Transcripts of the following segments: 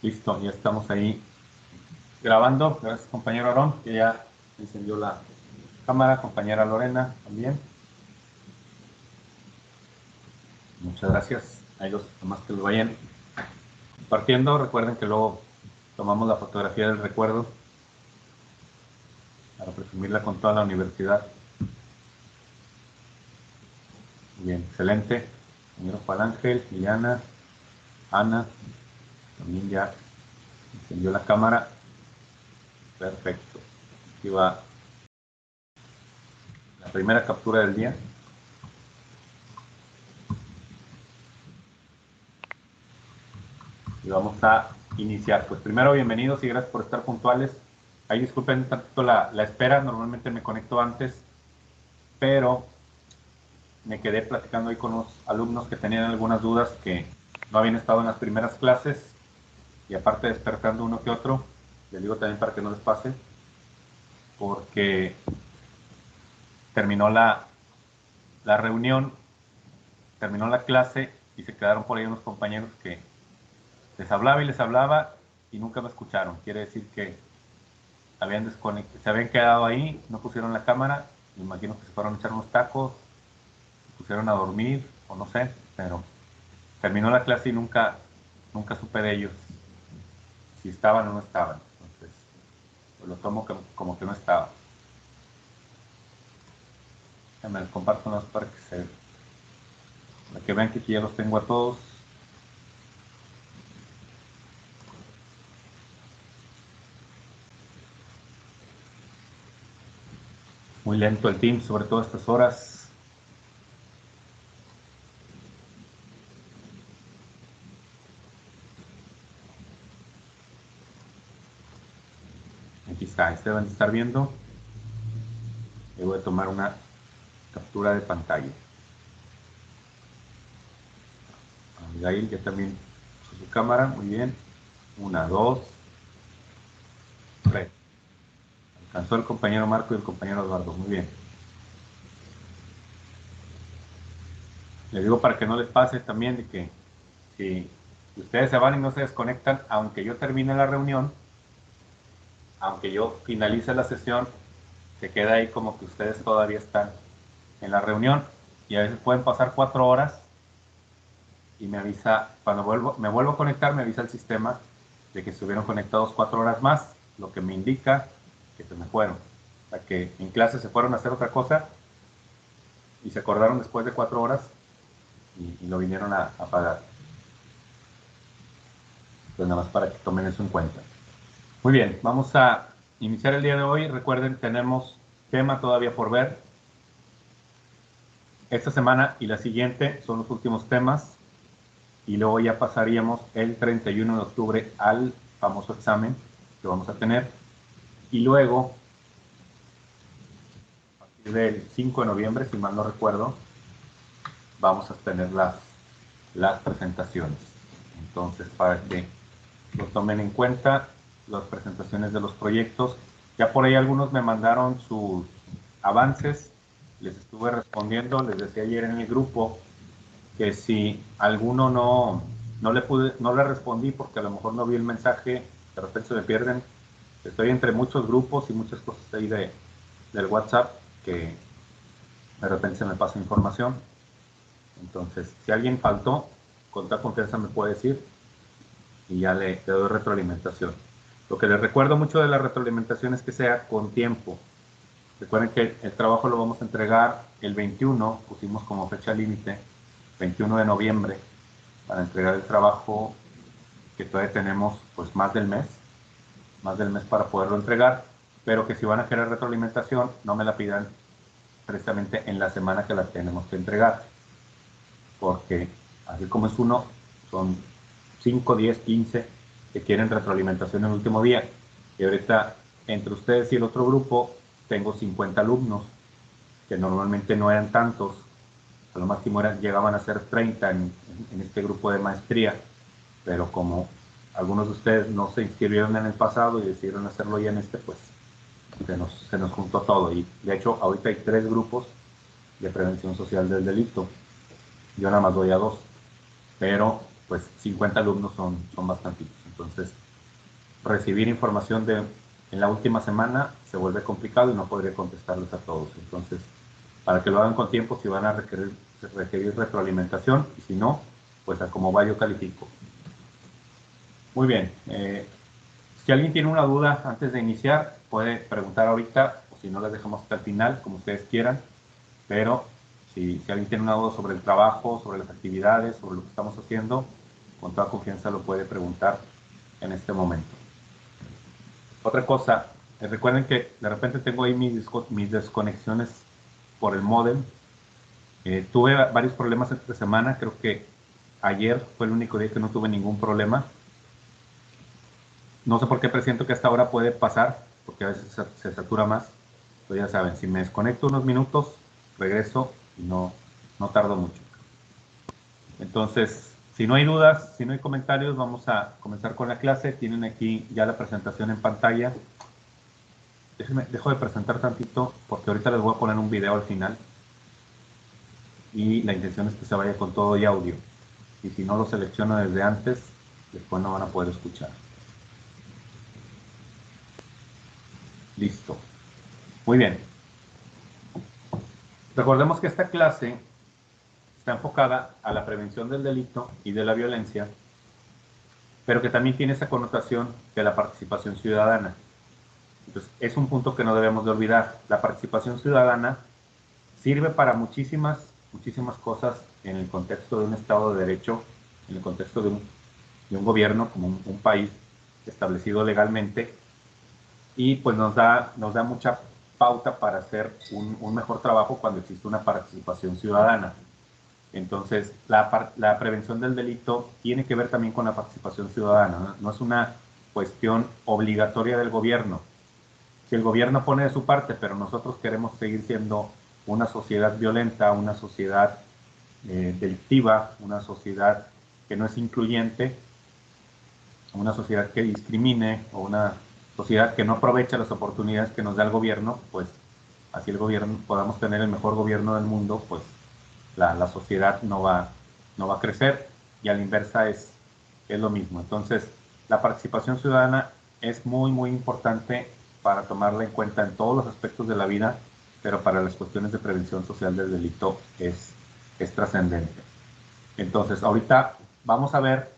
Listo, ya estamos ahí grabando. Gracias, compañero Aarón, que ya encendió la cámara. Compañera Lorena también. Muchas gracias. Ahí los demás que lo vayan compartiendo. Recuerden que luego tomamos la fotografía del recuerdo para presumirla con toda la universidad. Bien, excelente. Señor Juan Ángel, Liliana, Ana, también ya encendió la cámara. Perfecto. Aquí va la primera captura del día. Y vamos a iniciar. Pues primero, bienvenidos y gracias por estar puntuales. Ahí disculpen un tantito la espera, normalmente me conecto antes, pero me quedé platicando ahí con los alumnos que tenían algunas dudas que no habían estado en las primeras clases y aparte despertando uno que otro, les digo también para que no les pase, porque terminó la reunión, terminó la clase y se quedaron por ahí unos compañeros que les hablaba y nunca me escucharon. Quiere decir que habían desconectado, se habían quedado ahí, no pusieron la cámara, me imagino que se fueron a echar unos tacos, se pusieron a dormir, o no sé, pero terminó la clase y nunca supe de ellos, si estaban o no estaban. Entonces, pues lo tomo como que no estaban. Me los comparto más para que vean que aquí ya los tengo a todos. Muy lento el team, sobre todo a estas horas. Aquí está, este deben estar viendo. Le voy a tomar una captura de pantalla. Abigail ya también puso su cámara, muy bien. 1, 2, 3. Alcanzó el compañero Marco y el compañero Eduardo, muy bien. Les digo para que no les pase también de que si ustedes se van y no se desconectan, aunque yo termine la reunión, aunque yo finalice la sesión, se queda ahí como que ustedes todavía están en la reunión y a veces pueden pasar 4 horas y me avisa, cuando me vuelvo a conectar, me avisa el sistema de que estuvieron conectados 4 horas más, lo que me indica que se me fueron. O sea, que en clase se fueron a hacer otra cosa y se acordaron después de 4 horas y lo vinieron a pagar. Pues nada más para que tomen eso en cuenta. Muy bien, vamos a iniciar el día de hoy. Recuerden, tenemos tema todavía por ver. Esta semana y la siguiente son los últimos temas y luego ya pasaríamos el 31 de octubre al famoso examen que vamos a tener y luego a partir del 5 de noviembre, si mal no recuerdo, vamos a tener las presentaciones. Entonces, para que lo tomen en cuenta, las presentaciones de los proyectos. Ya por ahí algunos me mandaron sus avances, les estuve respondiendo, les decía ayer en el grupo que si alguno no le respondí porque a lo mejor no vi el mensaje, de repente se me pierden. Estoy entre muchos grupos y muchas cosas ahí del WhatsApp que de repente se me pasa información. Entonces, si alguien faltó, con toda confianza me puede decir y ya le doy retroalimentación. Lo que les recuerdo mucho de la retroalimentación es que sea con tiempo. Recuerden que el trabajo lo vamos a entregar el 21, pusimos como fecha límite, 21 de noviembre, para entregar el trabajo que todavía tenemos pues más del mes para poderlo entregar, pero que si van a querer retroalimentación, no me la pidan precisamente en la semana que la tenemos que entregar, porque así como es uno, son 5, 10, 15 que quieren retroalimentación en el último día. Y ahorita, entre ustedes y el otro grupo, tengo 50 alumnos, que normalmente no eran tantos, a lo máximo llegaban a ser 30 en este grupo de maestría, pero como algunos de ustedes no se inscribieron en el pasado y decidieron hacerlo ya en este, pues se nos juntó todo. Y de hecho, ahorita hay 3 grupos de prevención social del delito. Yo nada más doy a 2, pero pues 50 alumnos son bastantitos. Entonces, recibir información en la última semana se vuelve complicado y no podría contestarles a todos. Entonces, para que lo hagan con tiempo, si van a requerir retroalimentación, y si no, pues a como va yo califico. Muy bien. Si alguien tiene una duda antes de iniciar, puede preguntar ahorita, o si no, las dejamos hasta el final, como ustedes quieran. Pero si alguien tiene una duda sobre el trabajo, sobre las actividades, sobre lo que estamos haciendo, con toda confianza lo puede preguntar en este momento. Otra cosa, recuerden que de repente tengo ahí mis desconexiones por el módem. Tuve varios problemas entre semana, creo que ayer fue el único día que no tuve ningún problema. No sé por qué presiento que hasta ahora puede pasar, porque a veces se satura más. Pero ya saben, si me desconecto unos minutos, regreso y no tardo mucho. Entonces, si no hay dudas, si no hay comentarios, vamos a comenzar con la clase. Tienen aquí ya la presentación en pantalla. Dejo de presentar tantito porque ahorita les voy a poner un video al final. Y la intención es que se vaya con todo y audio. Y si no lo selecciono desde antes, después no van a poder escuchar. Listo. Muy bien. Recordemos que esta clase está enfocada a la prevención del delito y de la violencia, pero que también tiene esa connotación de la participación ciudadana. Entonces, es un punto que no debemos de olvidar. La participación ciudadana sirve para muchísimas cosas en el contexto de un Estado de Derecho, en el contexto de un gobierno como un país establecido legalmente, y pues nos da mucha pauta para hacer un mejor trabajo cuando existe una participación ciudadana. Entonces, la prevención del delito tiene que ver también con la participación ciudadana, no es una cuestión obligatoria del gobierno. Si el gobierno pone de su parte, pero nosotros queremos seguir siendo una sociedad violenta, una sociedad delictiva, una sociedad que no es incluyente, una sociedad que discrimine o una sociedad que no aprovecha las oportunidades que nos da el gobierno, pues así el gobierno podamos tener el mejor gobierno del mundo, pues la sociedad no va a crecer, y a la inversa es lo mismo. Entonces, la participación ciudadana es muy importante para tomarla en cuenta en todos los aspectos de la vida, pero para las cuestiones de prevención social del delito es trascendente. Entonces, ahorita vamos a ver,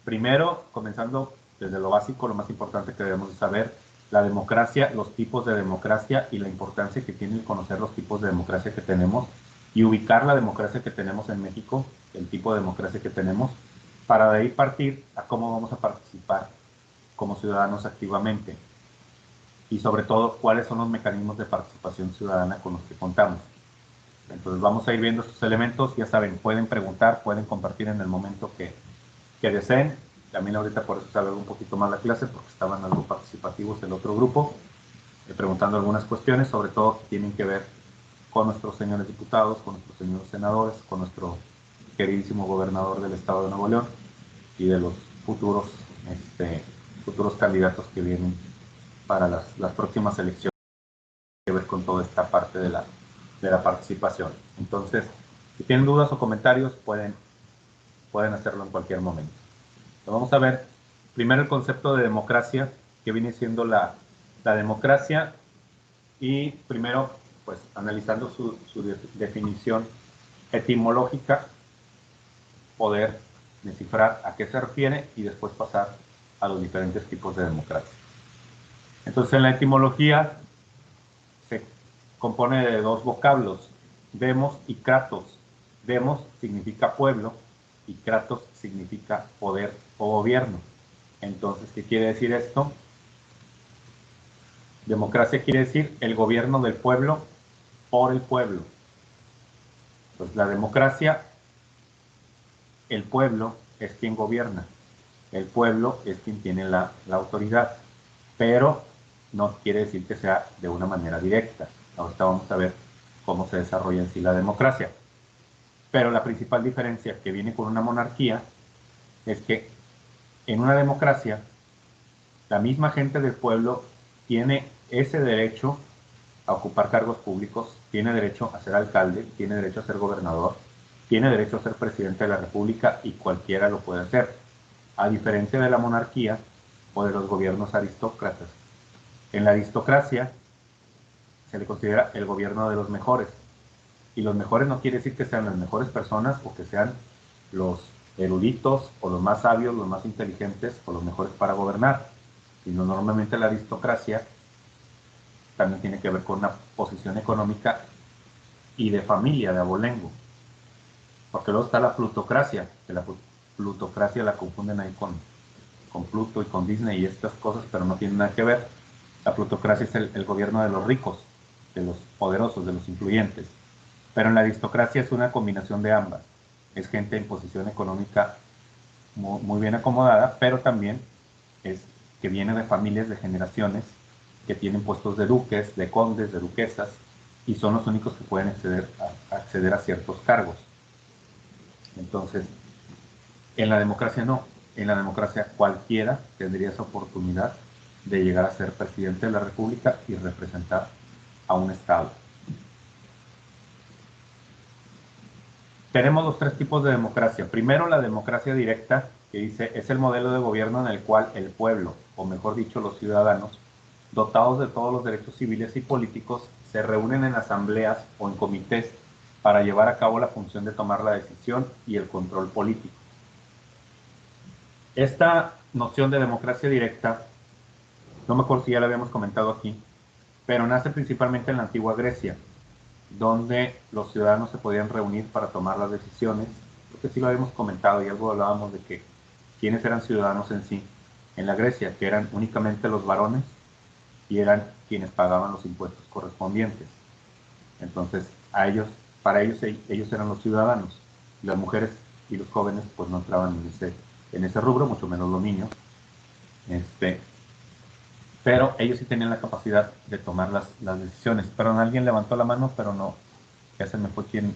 primero, comenzando desde lo básico, lo más importante que debemos de saber, la democracia, los tipos de democracia y la importancia que tiene conocer los tipos de democracia que tenemos y ubicar la democracia que tenemos en México, el tipo de democracia que tenemos, para de ahí partir a cómo vamos a participar como ciudadanos activamente y sobre todo cuáles son los mecanismos de participación ciudadana con los que contamos. Entonces vamos a ir viendo estos elementos, ya saben, pueden preguntar, pueden compartir en el momento que deseen. También ahorita por eso se alargó un poquito más la clase, porque estaban algo participativos el otro grupo, preguntando algunas cuestiones, sobre todo que tienen que ver con nuestros señores diputados, con nuestros señores senadores, con nuestro queridísimo gobernador del estado de Nuevo León y de los futuros candidatos que vienen para las próximas elecciones, que ver con toda esta parte de la participación. Entonces, si tienen dudas o comentarios, pueden hacerlo en cualquier momento. Vamos a ver primero el concepto de democracia, que viene siendo la democracia, y primero, pues, analizando su definición etimológica, poder descifrar a qué se refiere y después pasar a los diferentes tipos de democracia. Entonces, en la etimología se compone de dos vocablos, demos y kratos. Demos significa pueblo y kratos significa poder o gobierno. Entonces, ¿qué quiere decir esto? Democracia quiere decir el gobierno del pueblo por el pueblo. Pues la democracia, el pueblo es quien gobierna, el pueblo es quien tiene la autoridad, pero no quiere decir que sea de una manera directa. Ahorita vamos a ver cómo se desarrolla en sí la democracia. Pero la principal diferencia que viene con una monarquía es que en una democracia la misma gente del pueblo tiene ese derecho a ocupar cargos públicos, tiene derecho a ser alcalde, tiene derecho a ser gobernador, tiene derecho a ser presidente de la república, y cualquiera lo puede hacer. a diferencia de la monarquía o de los gobiernos aristócratas. En la aristocracia se le considera el gobierno de los mejores, y los mejores no quiere decir que sean las mejores personas o que sean los eruditos o los más sabios, los más inteligentes o los mejores para gobernar, sino normalmente la aristocracia también tiene que ver con una posición económica y de familia, de abolengo. Porque luego está la plutocracia, que la plutocracia la confunden ahí con Pluto y con Disney y estas cosas, pero no tienen nada que ver. La plutocracia es el gobierno de los ricos, de los poderosos, de los influyentes. Pero en la aristocracia es una combinación de ambas. Es gente en posición económica muy bien acomodada, pero también es que viene de familias, de generaciones, que tienen puestos de duques, de condes, de duquesas, y son los únicos que pueden acceder a ciertos cargos. Entonces, en la democracia no. En la democracia cualquiera tendría esa oportunidad de llegar a ser presidente de la República y representar a un Estado. Tenemos los tres tipos de democracia. Primero, la democracia directa, que dice, es el modelo de gobierno en el cual el pueblo, o mejor dicho, los ciudadanos, dotados de todos los derechos civiles y políticos, se reúnen en asambleas o en comités para llevar a cabo la función de tomar la decisión y el control político. Esta noción de democracia directa, no me acuerdo si ya la habíamos comentado aquí, pero nace principalmente en la antigua Grecia, donde los ciudadanos se podían reunir para tomar las decisiones, porque sí lo habíamos comentado y algo hablábamos de que quiénes eran ciudadanos en sí, en la Grecia, que eran únicamente los varones y eran quienes pagaban los impuestos correspondientes. Entonces, para ellos eran los ciudadanos, y las mujeres y los jóvenes pues no entraban en ese rubro, mucho menos los niños, pero ellos sí tenían la capacidad de tomar las decisiones. Pero alguien levantó la mano, pero no, ya se me fue quién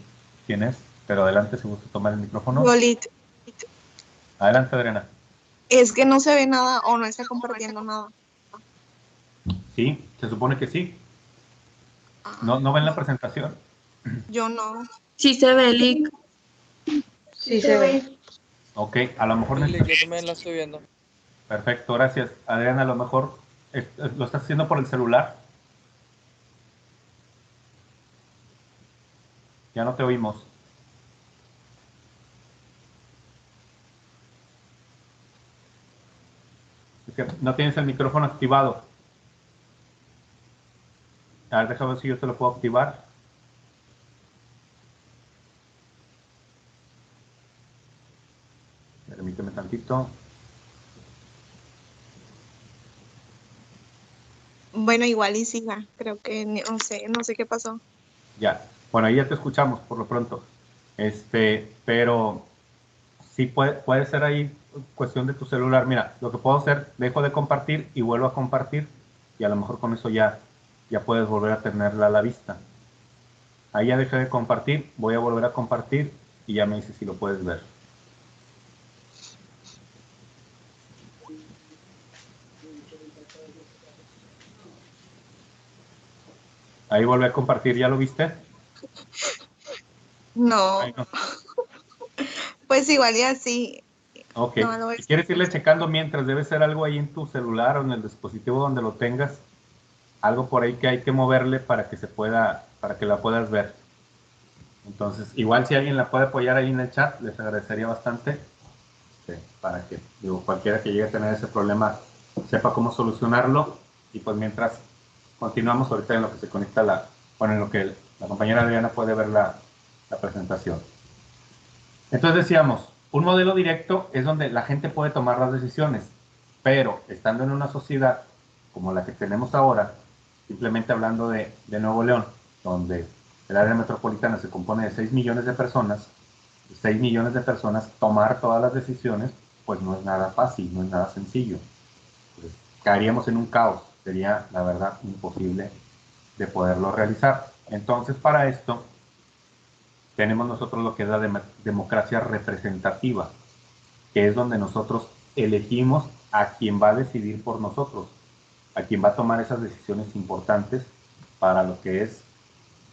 es, pero adelante si gusta tomar el micrófono. Golit. Adelante, Adriana. Es que no se ve nada o no está compartiendo nada. Sí, se supone que sí. ¿No ven la presentación? Yo no. Sí se ve, Lick. Sí se ve. Ok, a lo mejor... Yo también la estoy viendo. Perfecto, gracias. Adriana, a lo mejor lo estás haciendo por el celular. Ya no te oímos. Es que no tienes el micrófono activado. A ver, déjame ver si yo te lo puedo activar. Permíteme tantito. Bueno, igual y siga. Creo que no sé qué pasó. Ya. Bueno, ahí ya te escuchamos por lo pronto. Pero sí puede ser ahí cuestión de tu celular. Mira, lo que puedo hacer, dejo de compartir y vuelvo a compartir y a lo mejor con eso ya puedes volver a tenerla a la vista. Ahí ya dejé de compartir, voy a volver a compartir y ya me dices si lo puedes ver. Ahí volví a compartir, ¿ya lo viste? No. Ahí no. Pues igual y así. Ok, No, si quieres irle checando mientras, debe ser algo ahí en tu celular o en el dispositivo donde lo tengas, algo por ahí que hay que moverle para que para que la puedas ver. Entonces, igual si alguien la puede apoyar ahí en el chat, les agradecería bastante, para que cualquiera que llegue a tener ese problema sepa cómo solucionarlo. Y pues mientras continuamos ahorita en lo que se conecta en lo que la compañera Adriana puede ver la presentación. Entonces decíamos, un modelo directo es donde la gente puede tomar las decisiones, pero estando en una sociedad como la que tenemos ahora, simplemente hablando de Nuevo León, donde el área metropolitana se compone de 6 millones de personas, 6 millones de personas, tomar todas las decisiones, pues no es nada fácil, no es nada sencillo. Pues, caeríamos en un caos, sería la verdad imposible de poderlo realizar. Entonces, para esto, tenemos nosotros lo que es la democracia representativa, que es donde nosotros elegimos a quien va a decidir por nosotros, a quien va a tomar esas decisiones importantes para lo que es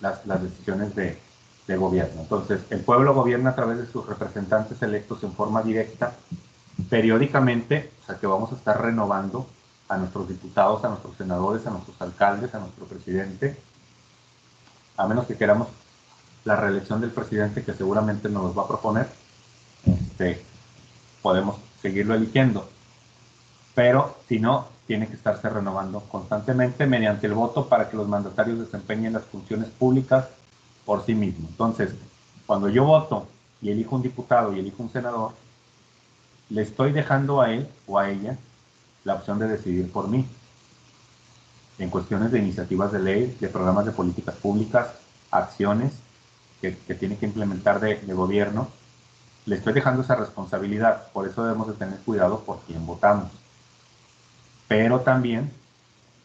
las decisiones de gobierno. Entonces, el pueblo gobierna a través de sus representantes electos en forma directa, periódicamente, o sea que vamos a estar renovando a nuestros diputados, a nuestros senadores, a nuestros alcaldes, a nuestro presidente, a menos que queramos la reelección del presidente, que seguramente nos los va a proponer, podemos seguirlo eligiendo. Pero si no, tiene que estarse renovando constantemente mediante el voto para que los mandatarios desempeñen las funciones públicas por sí mismos. Entonces, cuando yo voto y elijo un diputado y elijo un senador, le estoy dejando a él o a ella la opción de decidir por mí en cuestiones de iniciativas de ley, de programas de políticas públicas, acciones que tiene que implementar de gobierno. Le estoy dejando esa responsabilidad, por eso debemos de tener cuidado por quién votamos. Pero también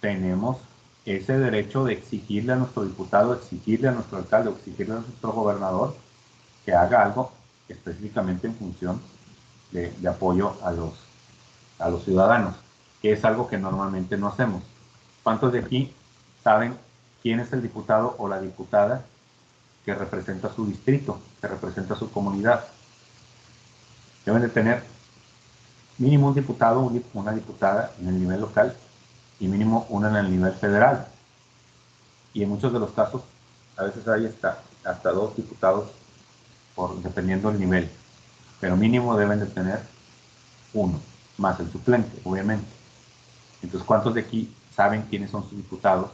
tenemos ese derecho de exigirle a nuestro diputado, exigirle a nuestro alcalde, exigirle a nuestro gobernador que haga algo específicamente en función de apoyo a los ciudadanos, que es algo que normalmente no hacemos. ¿Cuántos de aquí saben quién es el diputado o la diputada que representa su distrito, que representa su comunidad? Deben de tener mínimo un diputado o una diputada en el nivel local y mínimo una en el nivel federal. Y en muchos de los casos, a veces hay hasta 2 diputados, dependiendo del nivel. Pero mínimo deben de tener 1, más el suplente, obviamente. Entonces, ¿cuántos de aquí saben quiénes son sus diputados?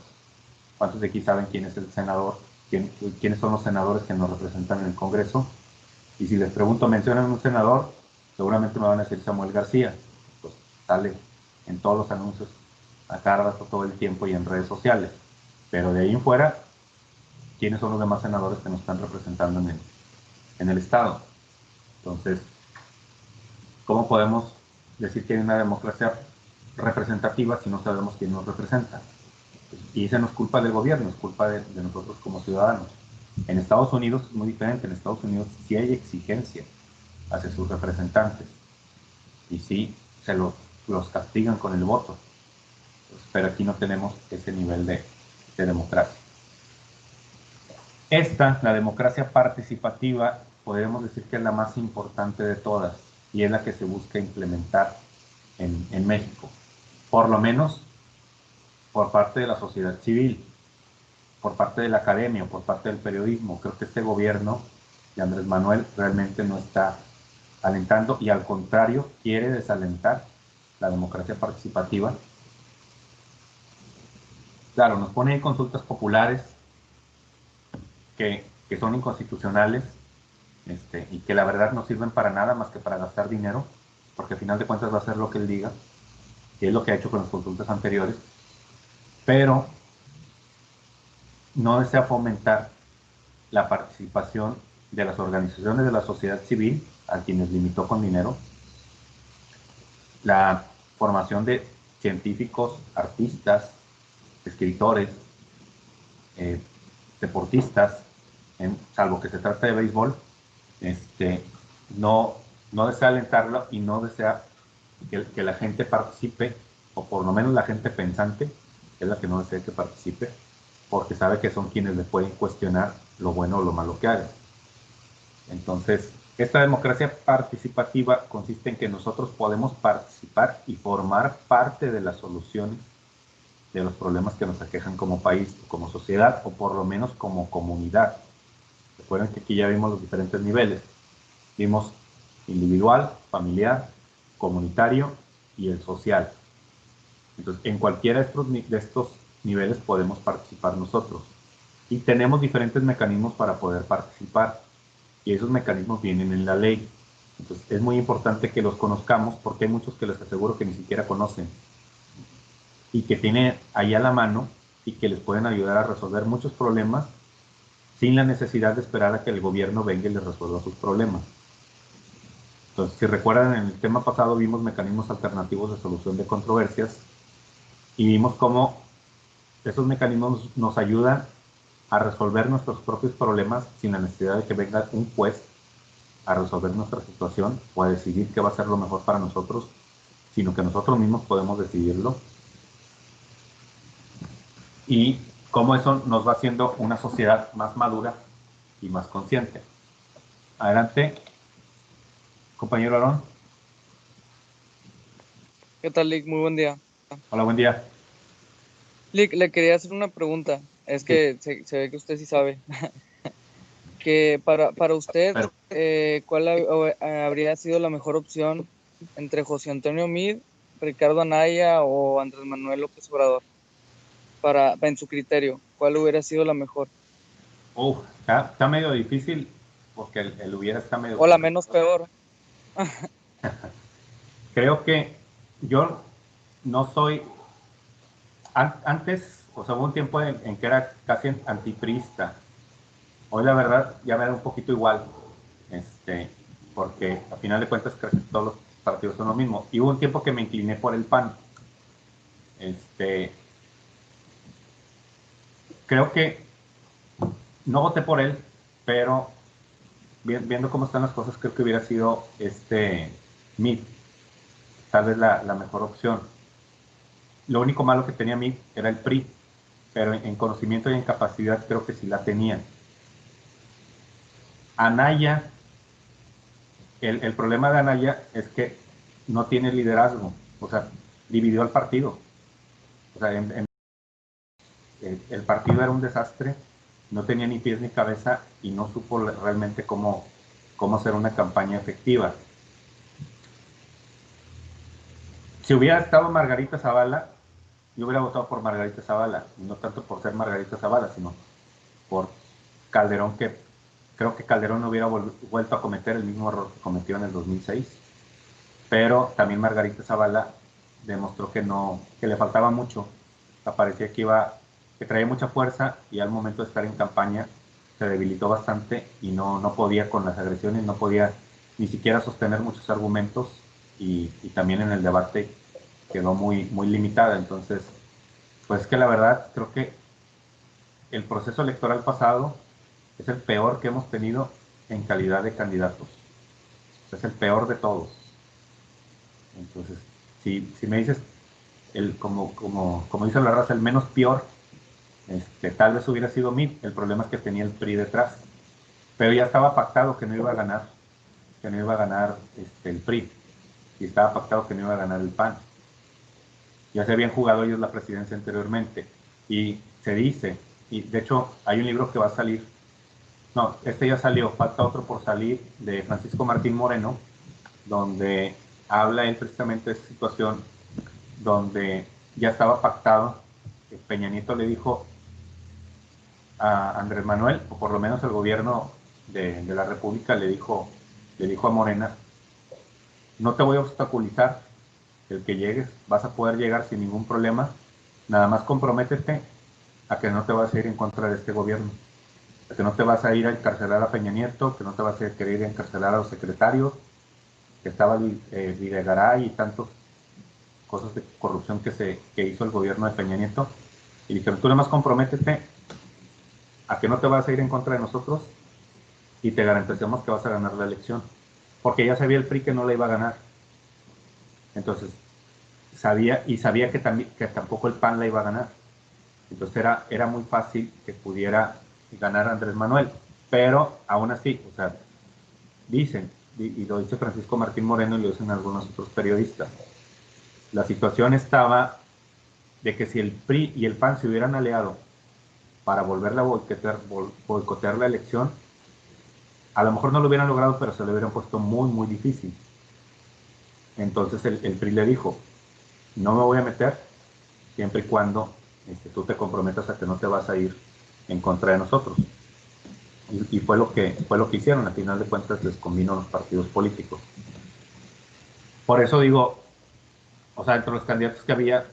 ¿Cuántos de aquí saben quién es el senador? ¿Quiénes son los senadores que nos representan en el Congreso? Y si les pregunto, mencionan un senador, seguramente me van a decir Samuel García. Pues sale en todos los anuncios a cada rato, todo el tiempo y en redes sociales. Pero de ahí en fuera, ¿quiénes son los demás senadores que nos están representando en el Estado? Entonces, ¿cómo podemos decir que hay una democracia representativa si no sabemos quién nos representa? Y esa no es culpa del gobierno, es culpa de nosotros como ciudadanos. En Estados Unidos es muy diferente. En Estados Unidos sí hay exigencia hacia sus representantes y sí se los castigan con el voto. Pero aquí no tenemos ese nivel de democracia. La democracia participativa, podríamos decir que es la más importante de todas y es la que se busca implementar en México, por lo menos por parte de la sociedad civil, por parte de la academia o por parte del periodismo. Creo que este gobierno de Andrés Manuel realmente no está alentando y al contrario quiere desalentar la democracia participativa. Claro, nos pone ahí consultas populares que son inconstitucionales y que la verdad no sirven para nada más que para gastar dinero, porque al final de cuentas va a hacer lo que él diga, y es lo que ha hecho con las consultas anteriores, pero no desea fomentar la participación de las organizaciones de la sociedad civil, a quienes limitó con dinero, la formación de científicos, artistas, escritores, deportistas, salvo que se trate de béisbol, no desea alentarlo y no desea que la gente participe, o por lo menos la gente pensante, que es la que no desea que participe, porque sabe que son quienes le pueden cuestionar lo bueno o lo malo que haga. Entonces, esta democracia participativa consiste en que nosotros podemos participar y formar parte de las soluciones de los problemas que nos aquejan como país, como sociedad, o por lo menos como comunidad. Recuerden que aquí ya vimos los diferentes niveles. Vimos individual, familiar, comunitario y el social. Entonces, en cualquiera de estos niveles podemos participar nosotros. Y tenemos diferentes mecanismos para poder participar. Y esos mecanismos vienen en la ley. Entonces, es muy importante que los conozcamos porque hay muchos que les aseguro que ni siquiera conocen. Y que tienen ahí a la mano y que les pueden ayudar a resolver muchos problemas sin la necesidad de esperar a que el gobierno venga y les resuelva sus problemas. Entonces, si recuerdan, en el tema pasado vimos mecanismos alternativos de solución de controversias y vimos cómo esos mecanismos nos ayudan a resolver nuestros propios problemas sin la necesidad de que venga un juez a resolver nuestra situación o a decidir qué va a ser lo mejor para nosotros, sino que nosotros mismos podemos decidirlo. Y cómo eso nos va haciendo una sociedad más madura y más consciente. Adelante, compañero Aarón. ¿Qué tal, Lick? Muy buen día. Hola, buen día. Lick, le quería hacer una pregunta. Es que se ve que usted sí sabe. Que para usted, Pero, ¿cuál habría sido la mejor opción entre José Antonio Meade, Ricardo Anaya o Andrés Manuel López Obrador? En su criterio, ¿cuál hubiera sido la mejor? está medio difícil porque el hubiera está medio O la menos complicado. peor. Creo que yo no soy, antes, o sea, hubo un tiempo en que era casi antipriista. Hoy la verdad ya me da un poquito igual, porque a final de cuentas creo que todos los partidos son lo mismo. Y hubo un tiempo que me incliné por el PAN. Creo que no voté por él, pero viendo cómo están las cosas, creo que hubiera sido MIT, tal vez la mejor opción. Lo único malo que tenía MIT era el PRI, pero en conocimiento y en capacidad creo que sí la tenía. Anaya, el problema de Anaya es que no tiene liderazgo, o sea, dividió al partido. O sea, el partido era un desastre, no tenía ni pies ni cabeza y no supo realmente cómo hacer una campaña efectiva. Si hubiera estado Margarita Zavala, yo hubiera votado por Margarita Zavala, y no tanto por ser Margarita Zavala, sino por Calderón, que creo que Calderón no hubiera vuelto a cometer el mismo error que cometió en el 2006. Pero también Margarita Zavala demostró que le faltaba mucho. Parecía que traía mucha fuerza y al momento de estar en campaña se debilitó bastante y no podía con las agresiones, no podía ni siquiera sostener muchos argumentos y también en el debate quedó muy limitada. Entonces, pues que la verdad creo que el proceso electoral pasado es el peor que hemos tenido en calidad de candidatos. Es el peor de todos. Entonces, si me dices, como dice la raza, el menos peor, tal vez hubiera sido Mitt. El problema es que tenía el PRI detrás. Pero ya estaba pactado que no iba a ganar, el PRI. Y estaba pactado que no iba a ganar el PAN. Ya se habían jugado ellos la presidencia anteriormente. Y se dice, y de hecho hay un libro que va a salir, no, este ya salió, falta otro por salir, de Francisco Martín Moreno, donde habla él precisamente de esa situación, donde ya estaba pactado, que Peña Nieto le dijo a Andrés Manuel, o por lo menos el gobierno de la República le dijo a Morena, no te voy a obstaculizar el que llegues, vas a poder llegar sin ningún problema, nada más comprométete a que no te vas a ir en contra de este gobierno, a que no te vas a ir a encarcelar a Peña Nieto, que no te vas a querer encarcelar a los secretarios, que estaba Videgaray y tantas cosas de corrupción que hizo el gobierno de Peña Nieto, y dijeron, tú nada más comprométete a que no te vas a ir en contra de nosotros y te garantizamos que vas a ganar la elección, porque ya sabía el PRI que no la iba a ganar. Entonces, sabía que tampoco el PAN la iba a ganar. Entonces era muy fácil que pudiera ganar Andrés Manuel, pero aún así, o sea, dicen, y lo dice Francisco Martín Moreno y lo dicen algunos otros periodistas, la situación estaba de que si el PRI y el PAN se hubieran aliado para volverla a boicotear la elección, a lo mejor no lo hubieran logrado, pero se lo hubieran puesto muy difícil. Entonces el PRI le dijo, no me voy a meter siempre y cuando tú te comprometas a que no te vas a ir en contra de nosotros. Y fue lo que hicieron. Al final de cuentas les convino a los partidos políticos. Por eso digo, o sea, entre los candidatos que había,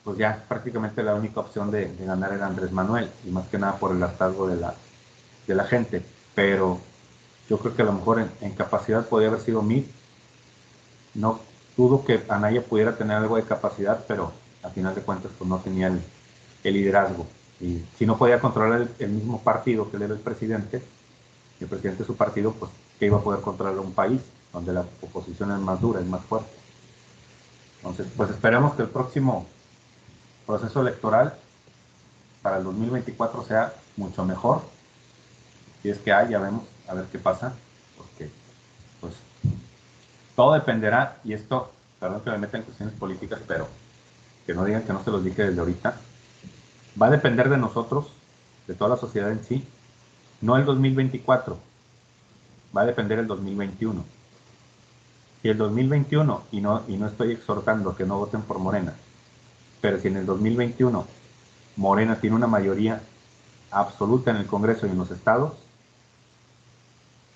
pues ya prácticamente la única opción de ganar era Andrés Manuel, y más que nada por el hartazgo de la gente. Pero yo creo que a lo mejor en capacidad podría haber sido Mitt. No dudo que Anaya pudiera tener algo de capacidad, pero al final de cuentas pues no tenía el liderazgo. Y si no podía controlar el mismo partido que él era el presidente de su partido, pues que iba a poder controlar un país donde la oposición es más dura, es más fuerte. Entonces, pues esperemos que el próximo proceso electoral para el 2024 sea mucho mejor. Si es que hay, ya vemos, a ver qué pasa, porque pues todo dependerá, y esto perdón que me meta en cuestiones políticas, pero que no digan que no se los dije desde ahorita, va a depender de nosotros, de toda la sociedad en sí, no el 2024, va a depender el 2021. Si el 2021, y no estoy exhortando a que no voten por Morena, pero si en el 2021 Morena tiene una mayoría absoluta en el Congreso y en los estados,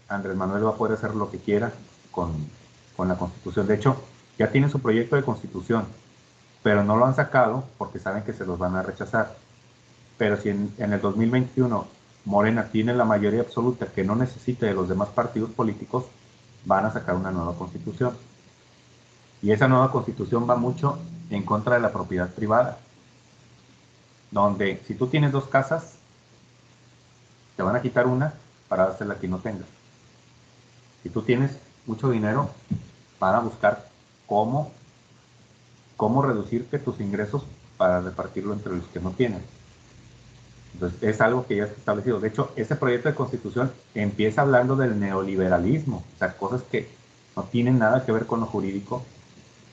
Andrés Manuel va a poder hacer lo que quiera con la Constitución. De hecho, ya tiene su proyecto de Constitución, pero no lo han sacado porque saben que se los van a rechazar. Pero si en el 2021 Morena tiene la mayoría absoluta que no necesite de los demás partidos políticos, van a sacar una nueva Constitución. Y esa nueva Constitución va mucho en contra de la propiedad privada, donde si tú tienes 2 casas, te van a quitar una para dársela a quien no tenga. Si tú tienes mucho dinero, van a buscar cómo reducirte tus ingresos para repartirlo entre los que no tienen. Entonces, es algo que ya está establecido. De hecho, ese proyecto de Constitución empieza hablando del neoliberalismo, o sea, cosas que no tienen nada que ver con lo jurídico,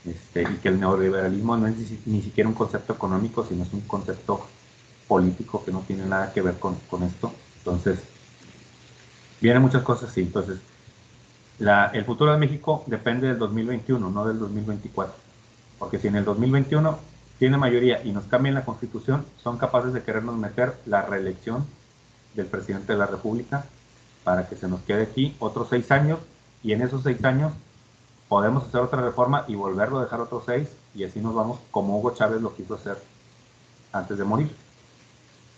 y que el neoliberalismo no es ni siquiera un concepto económico, sino es un concepto político que no tiene nada que ver con esto. Entonces, vienen muchas cosas así. Entonces, el futuro de México depende del 2021, no del 2024. Porque si en el 2021 tiene mayoría y nos cambian la Constitución, son capaces de querernos meter la reelección del presidente de la República para que se nos quede aquí otros 6 años, y en esos 6 años podemos hacer otra reforma y volverlo a dejar otros 6, y así nos vamos como Hugo Chávez lo quiso hacer antes de morir.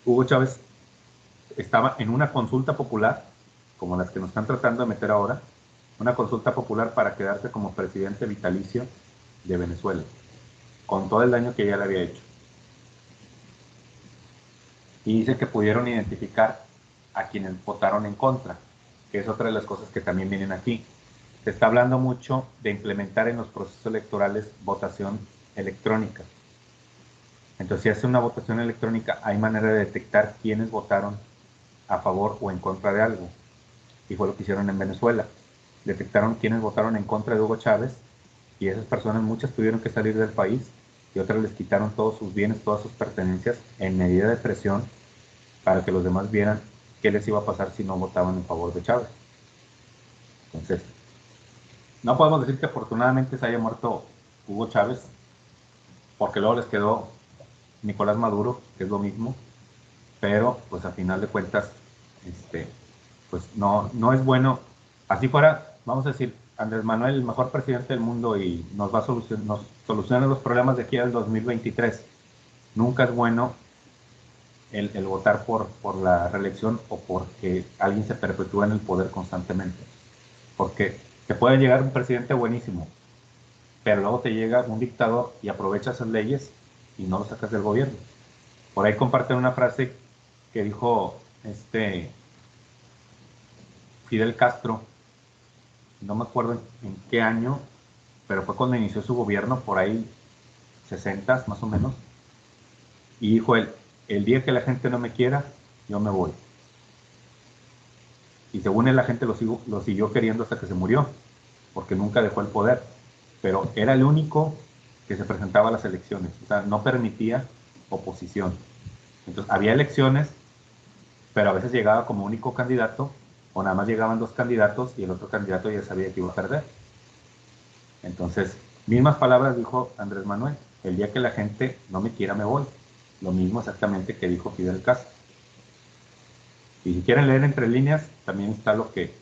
Hugo Chávez estaba en una consulta popular, como las que nos están tratando de meter ahora, una consulta popular para quedarse como presidente vitalicio de Venezuela, con todo el daño que ya le había hecho. Y dice que pudieron identificar a quienes votaron en contra, que es otra de las cosas que también vienen aquí. Se está hablando mucho de implementar en los procesos electorales votación electrónica. Entonces, si hace una votación electrónica, hay manera de detectar quiénes votaron a favor o en contra de algo. Y fue lo que hicieron en Venezuela. Detectaron quiénes votaron en contra de Hugo Chávez, y esas personas, muchas tuvieron que salir del país, y otras les quitaron todos sus bienes, todas sus pertenencias, en medida de presión, para que los demás vieran qué les iba a pasar si no votaban en favor de Chávez. Entonces, no podemos decir que afortunadamente se haya muerto Hugo Chávez, porque luego les quedó Nicolás Maduro, que es lo mismo, pero pues a final de cuentas, pues no es bueno. Así fuera, vamos a decir, Andrés Manuel, el mejor presidente del mundo, y nos soluciona los problemas de aquí al 2023. Nunca es bueno el votar por la reelección o porque alguien se perpetúa en el poder constantemente. Porque te puede llegar un presidente buenísimo, pero luego te llega un dictador y aprovecha esas leyes y no lo sacas del gobierno. Por ahí comparten una frase que dijo Fidel Castro, no me acuerdo en qué año, pero fue cuando inició su gobierno, por ahí 60 más o menos, y dijo él: el día que la gente no me quiera, yo me voy. Y según él, la gente lo siguió queriendo hasta que se murió, porque nunca dejó el poder, pero era el único que se presentaba a las elecciones, o sea, no permitía oposición. Entonces había elecciones, pero a veces llegaba como único candidato, o nada más llegaban 2 candidatos y el otro candidato ya sabía que iba a perder. Entonces, mismas palabras dijo Andrés Manuel: el día que la gente no me quiera, me voy. Lo mismo exactamente que dijo Fidel Castro. Y si quieren leer entre líneas, también está lo que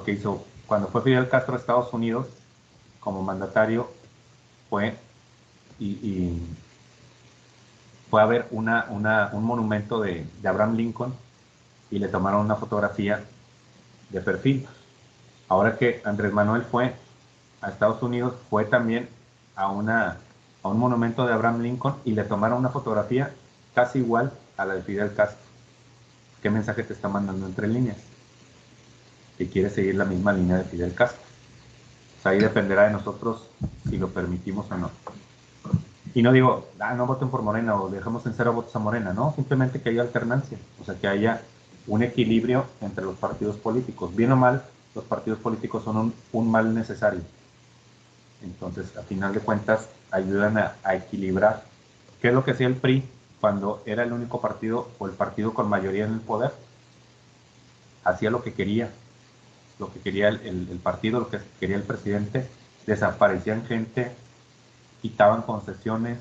hizo cuando fue Fidel Castro a Estados Unidos como mandatario. Fue fue a ver un monumento de Abraham Lincoln, y le tomaron una fotografía de perfil. Ahora que Andrés Manuel fue a Estados Unidos, fue también a un monumento de Abraham Lincoln, y le tomaron una fotografía casi igual a la de Fidel Castro. ¿Qué mensaje te está mandando entre líneas? Que quiere seguir la misma línea de Fidel Castro. O sea, ahí dependerá de nosotros si lo permitimos o no. Y no digo, no voten por Morena o dejamos en 0 votos a Morena, no, simplemente que haya alternancia, o sea, que haya un equilibrio entre los partidos políticos. Bien o mal, los partidos políticos son un mal necesario. Entonces, a final de cuentas, ayudan a equilibrar. ¿Qué es lo que hacía el PRI cuando era el único partido o el partido con mayoría en el poder? Hacía lo que quería el partido, lo que quería el presidente. Desaparecían gente, quitaban concesiones,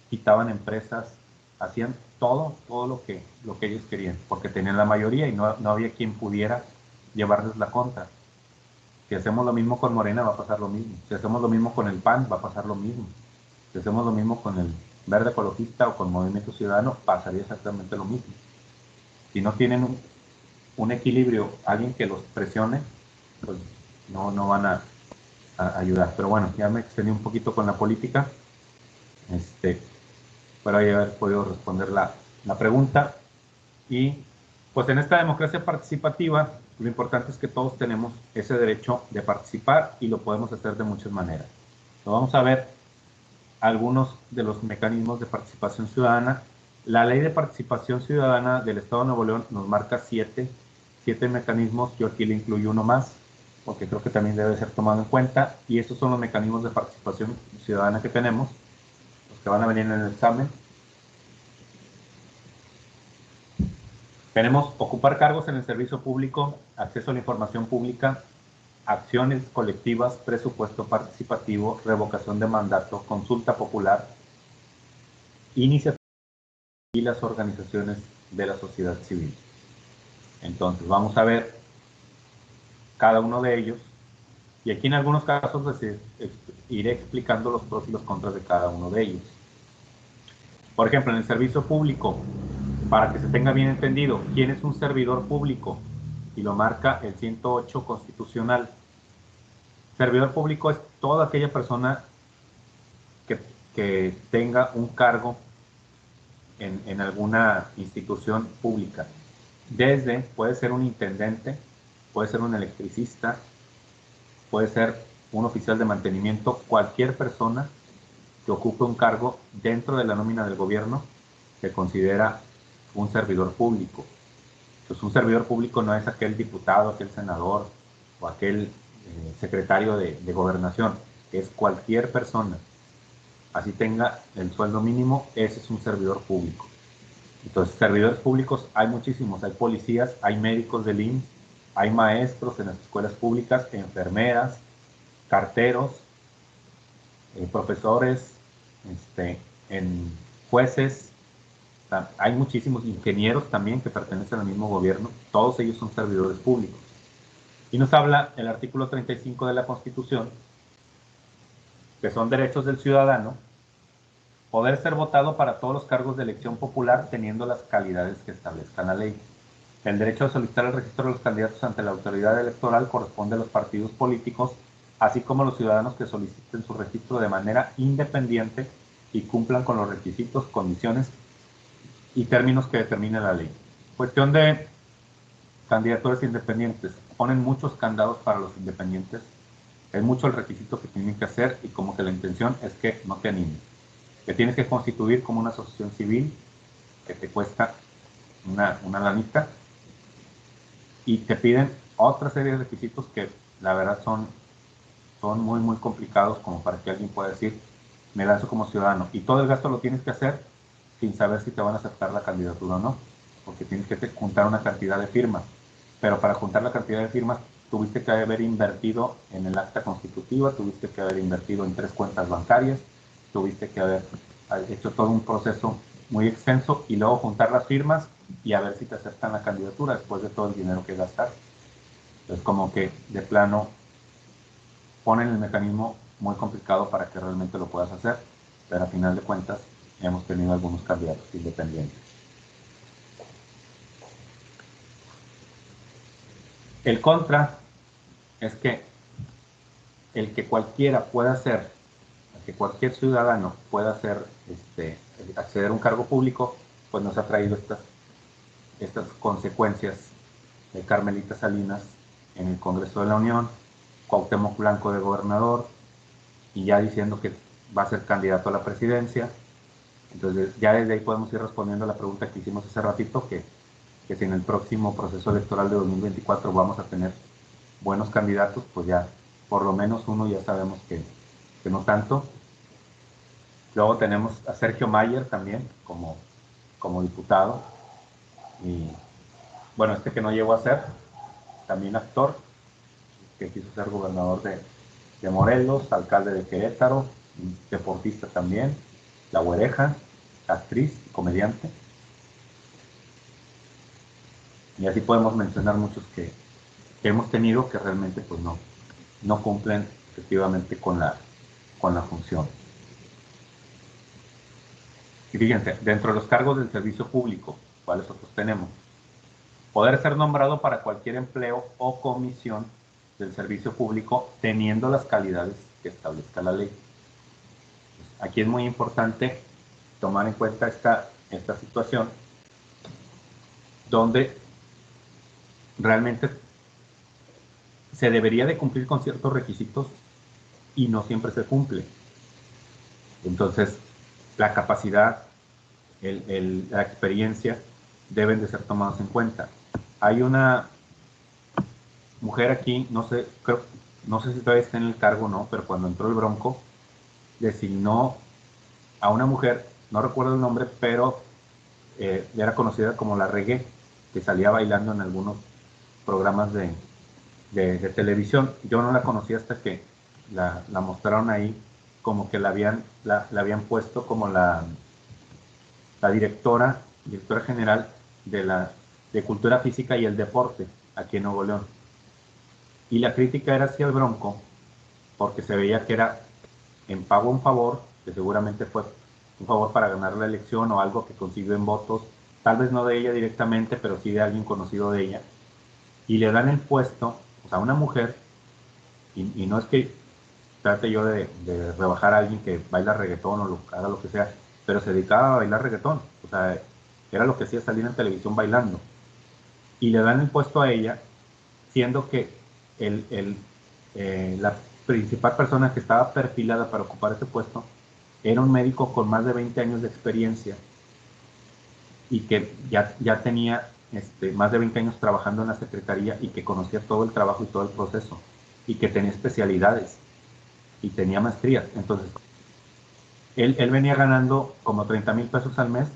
quitaban empresas, hacían todo lo que ellos querían, porque tenían la mayoría y no había quien pudiera llevarles la contra. Si hacemos lo mismo con Morena, va a pasar lo mismo. Si hacemos lo mismo con el PAN, va a pasar lo mismo. Si hacemos lo mismo con el Verde Ecologista o con Movimiento Ciudadano, pasaría exactamente lo mismo. Si no tienen un equilibrio, alguien que los presione, pues no van a ayudar. Pero bueno, ya me extendí un poquito con la política. Espero haber podido responder la pregunta. Y pues en esta democracia participativa, lo importante es que todos tenemos ese derecho de participar y lo podemos hacer de muchas maneras. Lo vamos a ver algunos de los mecanismos de participación ciudadana. La Ley de Participación Ciudadana del Estado de Nuevo León nos marca siete mecanismos. Yo aquí le incluyo uno más, porque creo que también debe ser tomado en cuenta. Y estos son los mecanismos de participación ciudadana que tenemos, los que van a venir en el examen. Tenemos ocupar cargos en el servicio público, acceso a la información pública, acciones colectivas, presupuesto participativo, revocación de mandato, consulta popular, iniciativas y las organizaciones de la sociedad civil. Entonces vamos a ver cada uno de ellos y aquí en algunos casos pues, iré explicando los pros y los contras de cada uno de ellos. Por ejemplo, en el servicio público, para que se tenga bien entendido, ¿quién es un servidor público? Y lo marca el 108 constitucional. Servidor público es toda aquella persona que tenga un cargo en alguna institución pública. Puede ser un intendente, puede ser un electricista, puede ser un oficial de mantenimiento, cualquier persona que ocupe un cargo dentro de la nómina del gobierno se considera un servidor público. Entonces, un servidor público no es aquel diputado, aquel senador o aquel secretario de gobernación, es cualquier persona. Así tenga el sueldo mínimo, ese es un servidor público. Entonces, servidores públicos hay muchísimos, hay policías, hay médicos del IMSS, hay maestros en las escuelas públicas, enfermeras, carteros, profesores, en jueces, hay muchísimos ingenieros también que pertenecen al mismo gobierno, todos ellos son servidores públicos. Y nos habla el artículo 35 de la Constitución, que son derechos del ciudadano, poder ser votado para todos los cargos de elección popular teniendo las calidades que establezca la ley. El derecho de solicitar el registro de los candidatos ante la autoridad electoral corresponde a los partidos políticos, así como a los ciudadanos que soliciten su registro de manera independiente y cumplan con los requisitos, condiciones y términos que determine la ley. Cuestión de candidaturas independientes. Ponen muchos candados para los independientes. Es mucho el requisito que tienen que hacer y como que la intención es que no te animes. Que tienes que constituir como una asociación civil que te cuesta una lanita y te piden otra serie de requisitos que la verdad son muy muy complicados como para que alguien pueda decir me lanzo como ciudadano, y todo el gasto lo tienes que hacer sin saber si te van a aceptar la candidatura o no, porque tienes que juntar una cantidad de firmas, pero para juntar la cantidad de firmas tuviste que haber invertido en el acta constitutiva, tuviste que haber invertido en 3 cuentas bancarias, tuviste que haber hecho todo un proceso muy extenso y luego juntar las firmas y a ver si te aceptan la candidatura después de todo el dinero que gastaste. Entonces como que de plano ponen el mecanismo muy complicado para que realmente lo puedas hacer, pero a final de cuentas hemos tenido algunos candidatos independientes. El contra es que el que cualquiera pueda hacer, que cualquier ciudadano pueda hacer, acceder a un cargo público, pues nos ha traído estas consecuencias de Carmelita Salinas en el Congreso de la Unión, Cuauhtémoc Blanco de gobernador, y ya diciendo que va a ser candidato a la presidencia. Entonces ya desde ahí podemos ir respondiendo a la pregunta que hicimos hace ratito, que si en el próximo proceso electoral de 2024 vamos a tener buenos candidatos, pues ya por lo menos uno ya sabemos que que no tanto. Luego tenemos a Sergio Mayer también como diputado. Y bueno, que no llegó a ser, también actor, que quiso ser gobernador de Morelos, alcalde de Querétaro, deportista también, La Güereja, actriz, comediante. Y así podemos mencionar muchos que hemos tenido que realmente pues no cumplen efectivamente con la función. Y fíjense, dentro de los cargos del servicio público, ¿cuáles otros tenemos? Poder ser nombrado para cualquier empleo o comisión del servicio público teniendo las calidades que establezca la ley. Aquí es muy importante tomar en cuenta esta situación donde realmente se debería de cumplir con ciertos requisitos y no siempre se cumple. Entonces, la capacidad, la experiencia deben de ser tomados en cuenta. Hay una mujer aquí, no sé si todavía está en el cargo o no, pero cuando entró el Bronco, designó a una mujer, no recuerdo el nombre, pero era conocida como la Reggae, que salía bailando en algunos programas de televisión. Yo no la conocí hasta que la mostraron ahí, como que la habían puesto como la directora general de Cultura Física y el Deporte aquí en Nuevo León. Y la crítica era hacia el Bronco, porque se veía que era en pago un favor, que seguramente fue un favor para ganar la elección o algo que consiguió en votos, tal vez no de ella directamente, pero sí de alguien conocido de ella. Y le dan el puesto, o sea, a una mujer, y no es que trate yo de rebajar a alguien que baila reggaetón o haga lo que sea, pero se dedicaba a bailar reggaetón, o sea, era lo que hacía salir en televisión bailando. Y le dan el puesto a ella, siendo que la principal persona que estaba perfilada para ocupar ese puesto era un médico con más de 20 años de experiencia y que ya tenía más de 20 años trabajando en la secretaría y que conocía todo el trabajo y todo el proceso y que tenía especialidades y tenía maestrías. Entonces, él venía ganando como 30,000 pesos al mes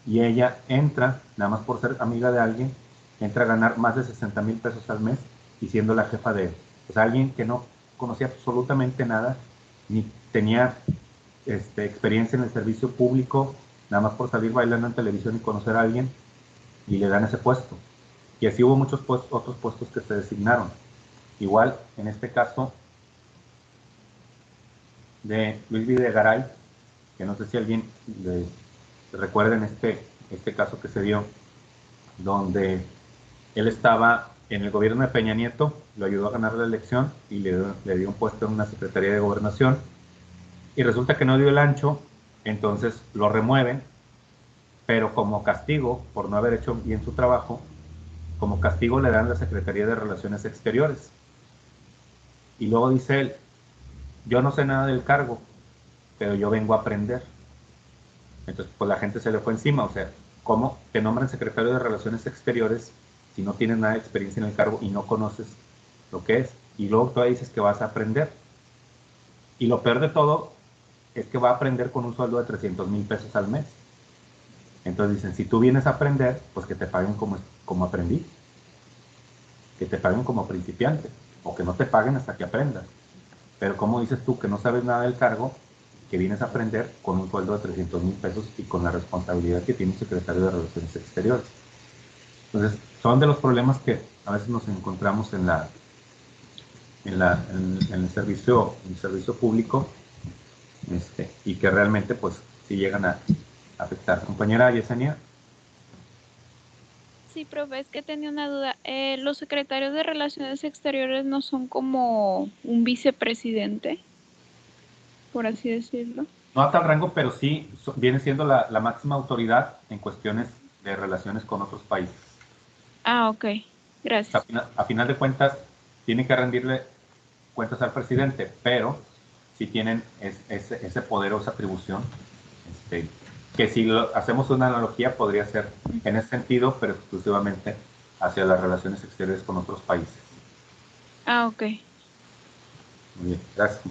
y ella entra, nada más por ser amiga de alguien, entra a ganar más de 60,000 pesos al mes y siendo la jefa de él. O sea, alguien que no conocía absolutamente nada, ni tenía experiencia en el servicio público, nada más por salir bailando en televisión y conocer a alguien, y le dan ese puesto. Y así hubo muchos otros puestos que se designaron. Igual, en este caso de Luis Videgaray, que no sé si alguien recuerden este caso que se dio, donde él estaba en el gobierno de Peña Nieto, lo ayudó a ganar la elección y le dio un puesto en una secretaría de gobernación, y resulta que no dio el ancho, entonces lo remueven, pero como castigo por no haber hecho bien su trabajo, como castigo le dan la Secretaría de Relaciones Exteriores. Y luego dice él, yo no sé nada del cargo, pero yo vengo a aprender. Entonces, pues la gente se le fue encima, o sea, ¿cómo te nombran secretario de Relaciones Exteriores si no tienes nada de experiencia en el cargo y no conoces lo que es? Y luego todavía dices que vas a aprender. Y lo peor de todo es que va a aprender con un sueldo de 300,000 pesos al mes. Entonces dicen, si tú vienes a aprender, pues que te paguen como aprendiz, que te paguen como principiante, o que no te paguen hasta que aprendas. Pero ¿cómo dices tú que no sabes nada del cargo, que vienes a aprender con un sueldo de 300,000 pesos y con la responsabilidad que tiene un secretario de Relaciones Exteriores? Entonces, son de los problemas que a veces nos encontramos en el servicio público, y que realmente pues sí llegan a afectar. Compañera Yesenia. Sí, profe, es que tenía una duda. ¿Los secretarios de Relaciones Exteriores no son como un vicepresidente, por así decirlo? No a tal rango, pero sí viene siendo la máxima autoridad en cuestiones de relaciones con otros países. Ah, ok. Gracias. A final de cuentas, tienen que rendirle cuentas al presidente, pero sí tienen ese poder o esa atribución, que si hacemos una analogía podría ser en ese sentido, pero exclusivamente hacia las relaciones exteriores con otros países. Ah, ok. Muy bien, gracias.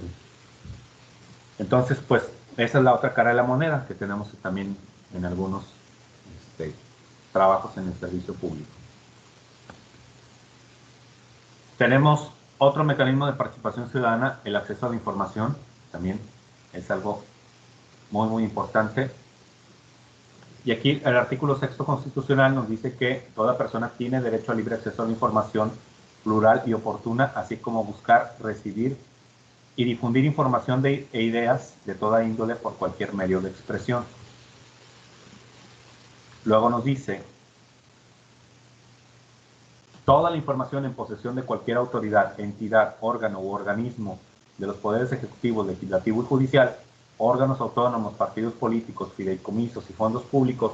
Entonces, pues, esa es la otra cara de la moneda que tenemos también en algunos trabajos en el servicio público. Tenemos otro mecanismo de participación ciudadana, el acceso a la información, también es algo muy, muy importante. Y aquí el artículo 6º constitucional nos dice que toda persona tiene derecho a libre acceso a la información plural y oportuna, así como buscar, recibir y difundir información e ideas de toda índole por cualquier medio de expresión. Luego nos dice, toda la información en posesión de cualquier autoridad, entidad, órgano u organismo de los poderes ejecutivo, legislativo y judicial, órganos autónomos, partidos políticos, fideicomisos y fondos públicos,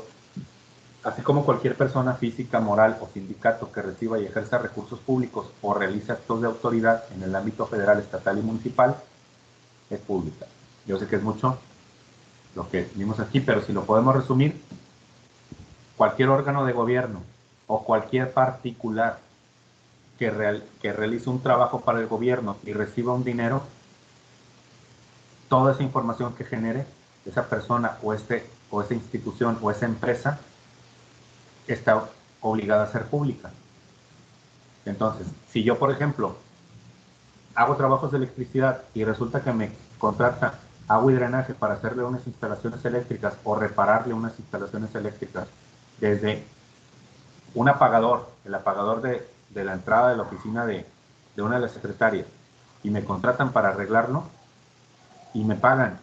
así como cualquier persona física, moral o sindicato que reciba y ejerza recursos públicos o realice actos de autoridad en el ámbito federal, estatal y municipal, es pública. Yo sé que es mucho lo que vimos aquí, pero si lo podemos resumir, cualquier órgano de gobierno o cualquier particular que realice un trabajo para el gobierno y reciba un dinero, toda esa información que genere esa persona o esa institución o esa empresa está obligada a ser pública. Entonces, si yo, por ejemplo, hago trabajos de electricidad y resulta que me contrata agua y drenaje para hacerle unas instalaciones eléctricas o repararle unas instalaciones eléctricas desde un apagador, el apagador de la entrada de la oficina de una de las secretarias, y me contratan para arreglarlo y me pagan,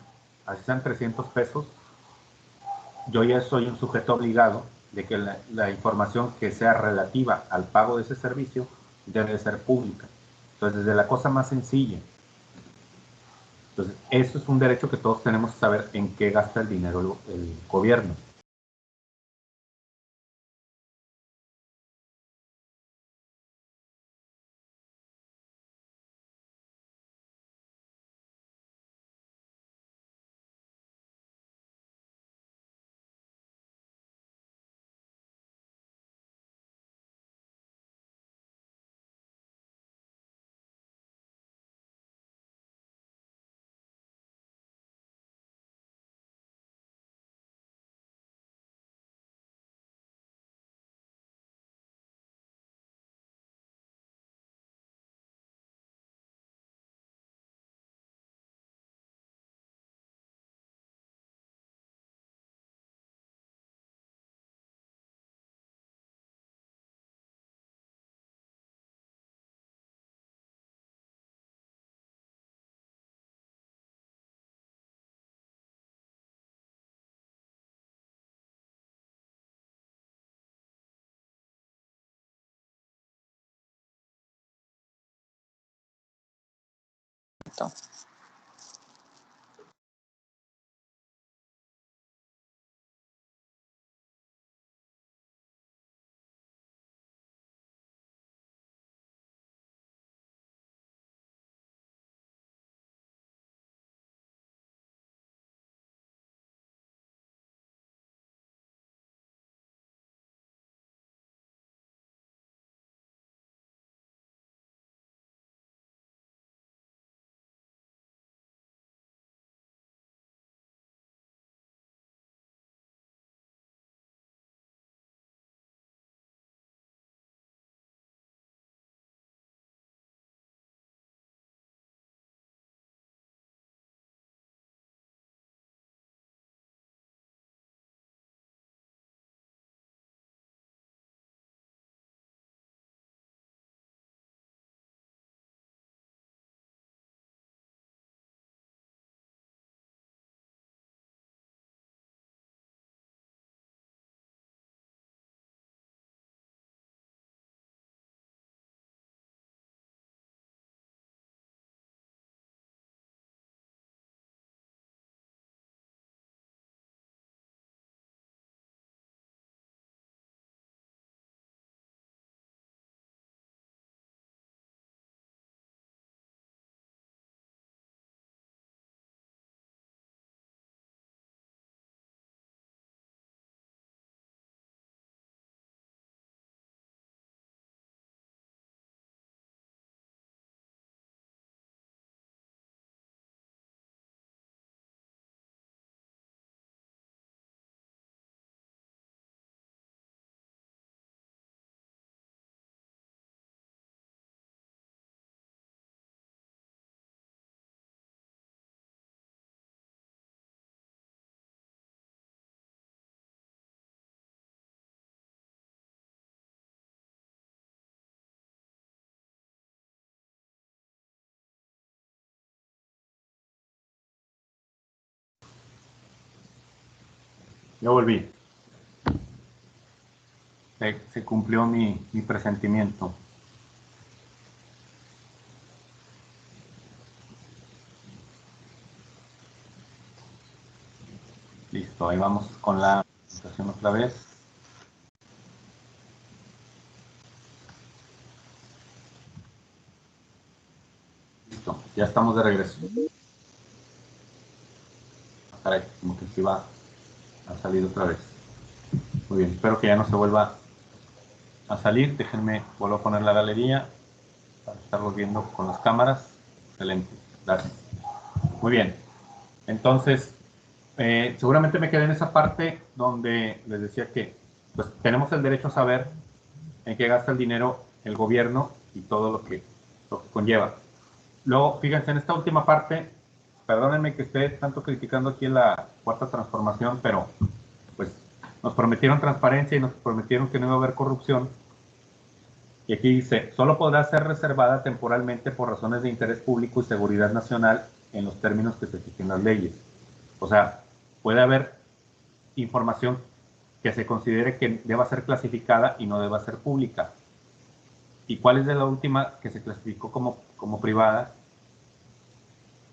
así sean 300 pesos, yo ya soy un sujeto obligado de que la información que sea relativa al pago de ese servicio debe ser pública. Entonces, desde la cosa más sencilla. Entonces, eso es un derecho que todos tenemos que saber en qué gasta el dinero el gobierno. Ya volví. Se cumplió mi presentimiento. Listo, ahí vamos con la presentación otra vez. Listo, ya estamos de regreso. Caray, como que se iba a salir otra vez. Muy bien, espero que ya no se vuelva a salir. Déjenme, vuelvo a poner la galería para estarlo viendo con las cámaras. Excelente, gracias. Muy bien, entonces, seguramente me quedé en esa parte donde les decía que pues, tenemos el derecho a saber en qué gasta el dinero el gobierno y todo lo que conlleva. Luego, fíjense en esta última parte, perdónenme que esté tanto criticando aquí en la cuarta transformación, pero pues nos prometieron transparencia y nos prometieron que no iba a haber corrupción. Y aquí dice, solo podrá ser reservada temporalmente por razones de interés público y seguridad nacional en los términos que se fijen las leyes. O sea, puede haber información que se considere que deba ser clasificada y no deba ser pública. ¿Y cuál es de la última que se clasificó como privada?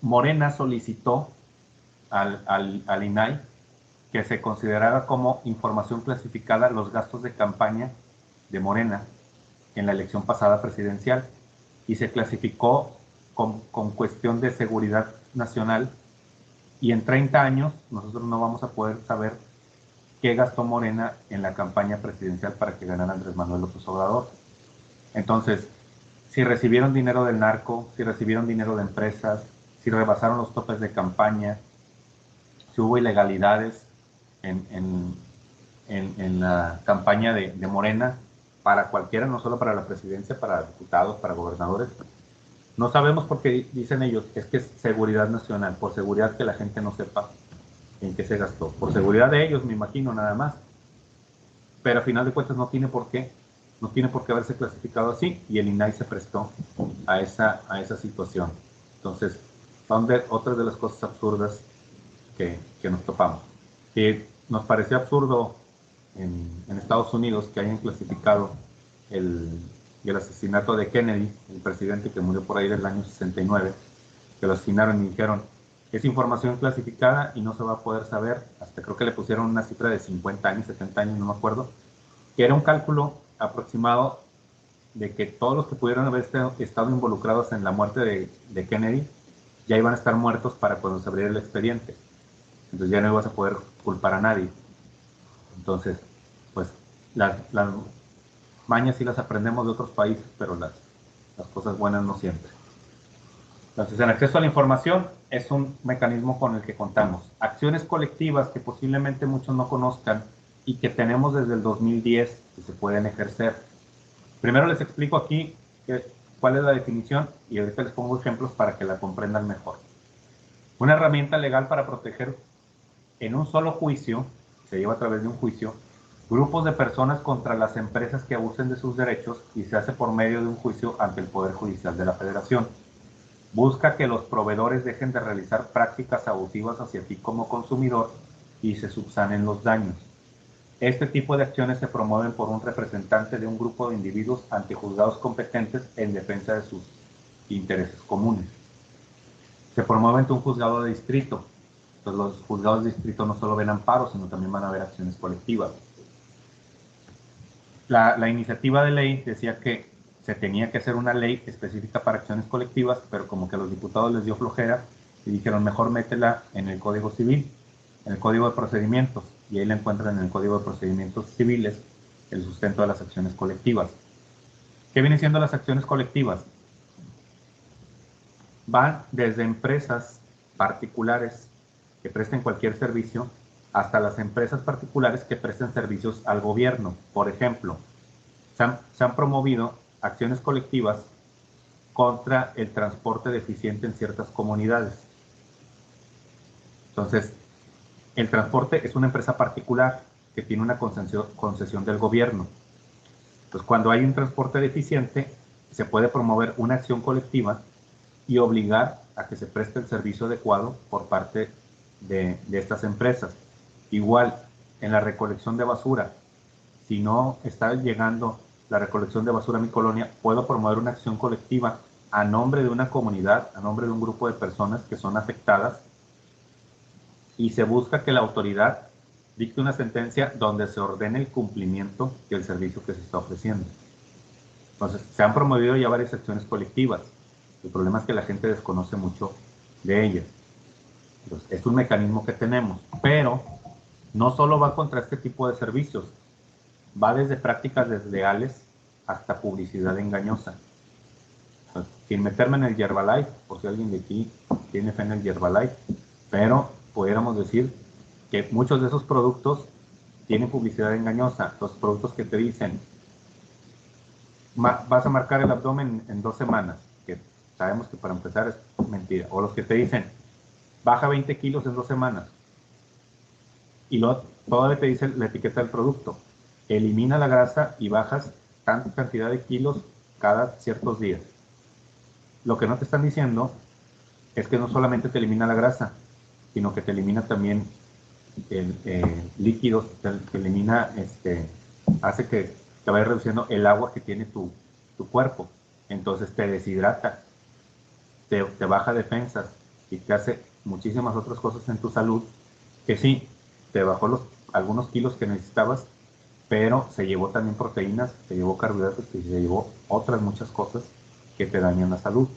Morena solicitó al INAI que se considerara como información clasificada los gastos de campaña de Morena en la elección pasada presidencial y se clasificó con cuestión de seguridad nacional y en 30 años nosotros no vamos a poder saber qué gastó Morena en la campaña presidencial para que ganara Andrés Manuel López Obrador. Entonces, si recibieron dinero del narco, si recibieron dinero de empresas, si rebasaron los topes de campaña, si hubo ilegalidades en la campaña de Morena, para cualquiera, no solo para la presidencia, para diputados, para gobernadores. No sabemos por qué dicen ellos, es que es seguridad nacional, por seguridad que la gente no sepa en qué se gastó. Por seguridad de ellos, me imagino, nada más. Pero a final de cuentas no tiene por qué haberse clasificado así y el INAI se prestó a esa situación. Entonces, son otras de las cosas absurdas que nos topamos. Que nos pareció absurdo en Estados Unidos que hayan clasificado el asesinato de Kennedy, el presidente que murió por ahí del año 69, que lo asesinaron y dijeron, es información clasificada y no se va a poder saber, hasta creo que le pusieron una cifra de 50 años, 70 años, no me acuerdo, que era un cálculo aproximado de que todos los que pudieron haber estado involucrados en la muerte de Kennedy ya iban a estar muertos para cuando se abriera el expediente. Entonces ya no ibas a poder culpar a nadie. Entonces, pues las mañas sí las aprendemos de otros países, pero las cosas buenas no siempre. Entonces, el acceso a la información es un mecanismo con el que contamos. Acciones colectivas que posiblemente muchos no conozcan y que tenemos desde el 2010 que se pueden ejercer. Primero les explico aquí cuál es la definición y ahorita les pongo ejemplos para que la comprendan mejor. Una herramienta legal para proteger en un solo juicio, se lleva a través de un juicio, grupos de personas contra las empresas que abusen de sus derechos y se hace por medio de un juicio ante el Poder Judicial de la Federación. Busca que los proveedores dejen de realizar prácticas abusivas hacia ti como consumidor y se subsanen los daños. Este tipo de acciones se promueven por un representante de un grupo de individuos ante juzgados competentes en defensa de sus intereses comunes. Se promueve ante un juzgado de distrito. Entonces los juzgados de distrito no solo ven amparos, sino también van a ver acciones colectivas. La iniciativa de ley decía que se tenía que hacer una ley específica para acciones colectivas, pero como que a los diputados les dio flojera y dijeron mejor métela en el Código Civil, en el Código de Procedimientos, y ahí la encuentran en el Código de Procedimientos Civiles, el sustento de las acciones colectivas. ¿Qué vienen siendo las acciones colectivas? Van desde empresas particulares que presten cualquier servicio hasta las empresas particulares que presten servicios al gobierno. Por ejemplo, se han promovido acciones colectivas contra el transporte deficiente en ciertas comunidades. Entonces, el transporte es una empresa particular que tiene una concesión del gobierno. Entonces, cuando hay un transporte deficiente, se puede promover una acción colectiva y obligar a que se preste el servicio adecuado por parte de estas empresas. Igual, en la recolección de basura. Si no está llegando la recolección de basura a mi colonia, puedo promover una acción colectiva a nombre de una comunidad, a nombre de un grupo de personas que son afectadas, y se busca que la autoridad dicte una sentencia donde se ordene el cumplimiento del servicio que se está ofreciendo. Entonces, se han promovido ya varias acciones colectivas. El problema es que la gente desconoce mucho de ellas. Entonces, es un mecanismo que tenemos, pero no solo va contra este tipo de servicios, va desde prácticas desleales hasta publicidad engañosa. Entonces, sin meterme en el Herbalife, por si alguien de aquí tiene fe en el Herbalife, pero pudiéramos decir que muchos de esos productos tienen publicidad engañosa. Los productos que te dicen, vas a marcar el abdomen en 2 semanas, que sabemos que para empezar es mentira. O los que te dicen, baja 20 kilos en 2 semanas. Y luego todavía te dice la etiqueta del producto, elimina la grasa y bajas tanta cantidad de kilos cada ciertos días. Lo que no te están diciendo es que no solamente te elimina la grasa, sino que te elimina también líquidos, te elimina, hace que te vaya reduciendo el agua que tiene tu cuerpo. Entonces te deshidrata, te baja defensas y te hace muchísimas otras cosas en tu salud, que sí, te bajó algunos kilos que necesitabas, pero se llevó también proteínas, se llevó carbohidratos y se llevó otras muchas cosas que te dañan la salud.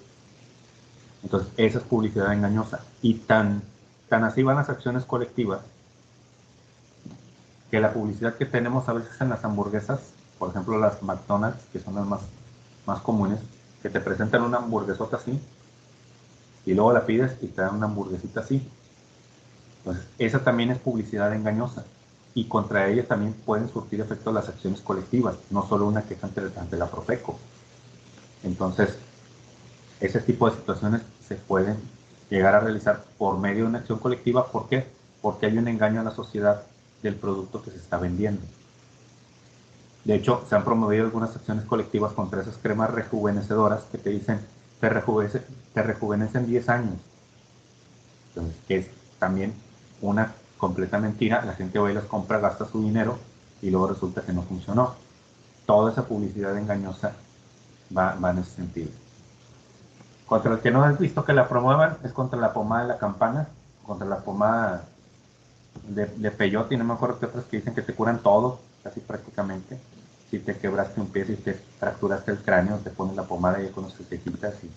Entonces, esa es publicidad engañosa. Y tan así van las acciones colectivas, que la publicidad que tenemos a veces en las hamburguesas, por ejemplo las McDonald's, que son las más comunes, que te presentan una hamburguesota así, y luego la pides y te dan una hamburguesita así. Entonces, esa también es publicidad engañosa. Y contra ella también pueden surtir efecto las acciones colectivas, no solo una queja ante la Profeco. Entonces, ese tipo de situaciones se pueden llegar a realizar por medio de una acción colectiva. ¿Por qué? Porque hay un engaño a la sociedad del producto que se está vendiendo. De hecho, se han promovido algunas acciones colectivas contra esas cremas rejuvenecedoras que te dicen te rejuvenece en 10 años. Entonces, que es también una completa mentira. La gente va y las compra, gasta su dinero y luego resulta que no funcionó. Toda esa publicidad engañosa va en ese sentido. Contra el que no has visto que la promuevan es contra la pomada de la campana, contra la pomada de peyote, y no me acuerdo qué otras que dicen que te curan todo, casi prácticamente. Si te quebraste un pie, si te fracturaste el cráneo, te pones la pomada y ya con eso te quitas. Si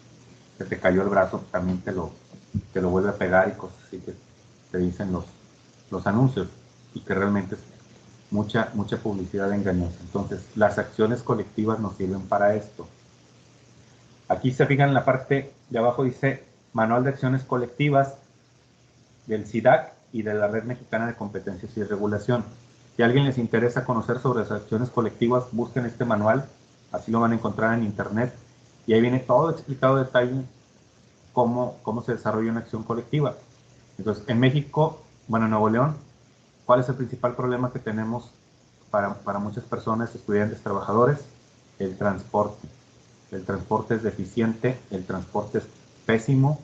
se te cayó el brazo, también te lo vuelve a pegar y cosas así que te dicen los anuncios, y que realmente es mucha publicidad engañosa. Entonces, las acciones colectivas nos sirven para esto. Aquí se fijan en la parte de abajo, dice Manual de Acciones Colectivas del SIDAC y de la Red Mexicana de Competencias y Regulación. Si a alguien les interesa conocer sobre las acciones colectivas, busquen este manual, así lo van a encontrar en internet, y ahí viene todo explicado en detalle cómo se desarrolla una acción colectiva. Entonces, en México, bueno, en Nuevo León, ¿cuál es el principal problema que tenemos para muchas personas, estudiantes, trabajadores? El transporte. El transporte es deficiente, el transporte es pésimo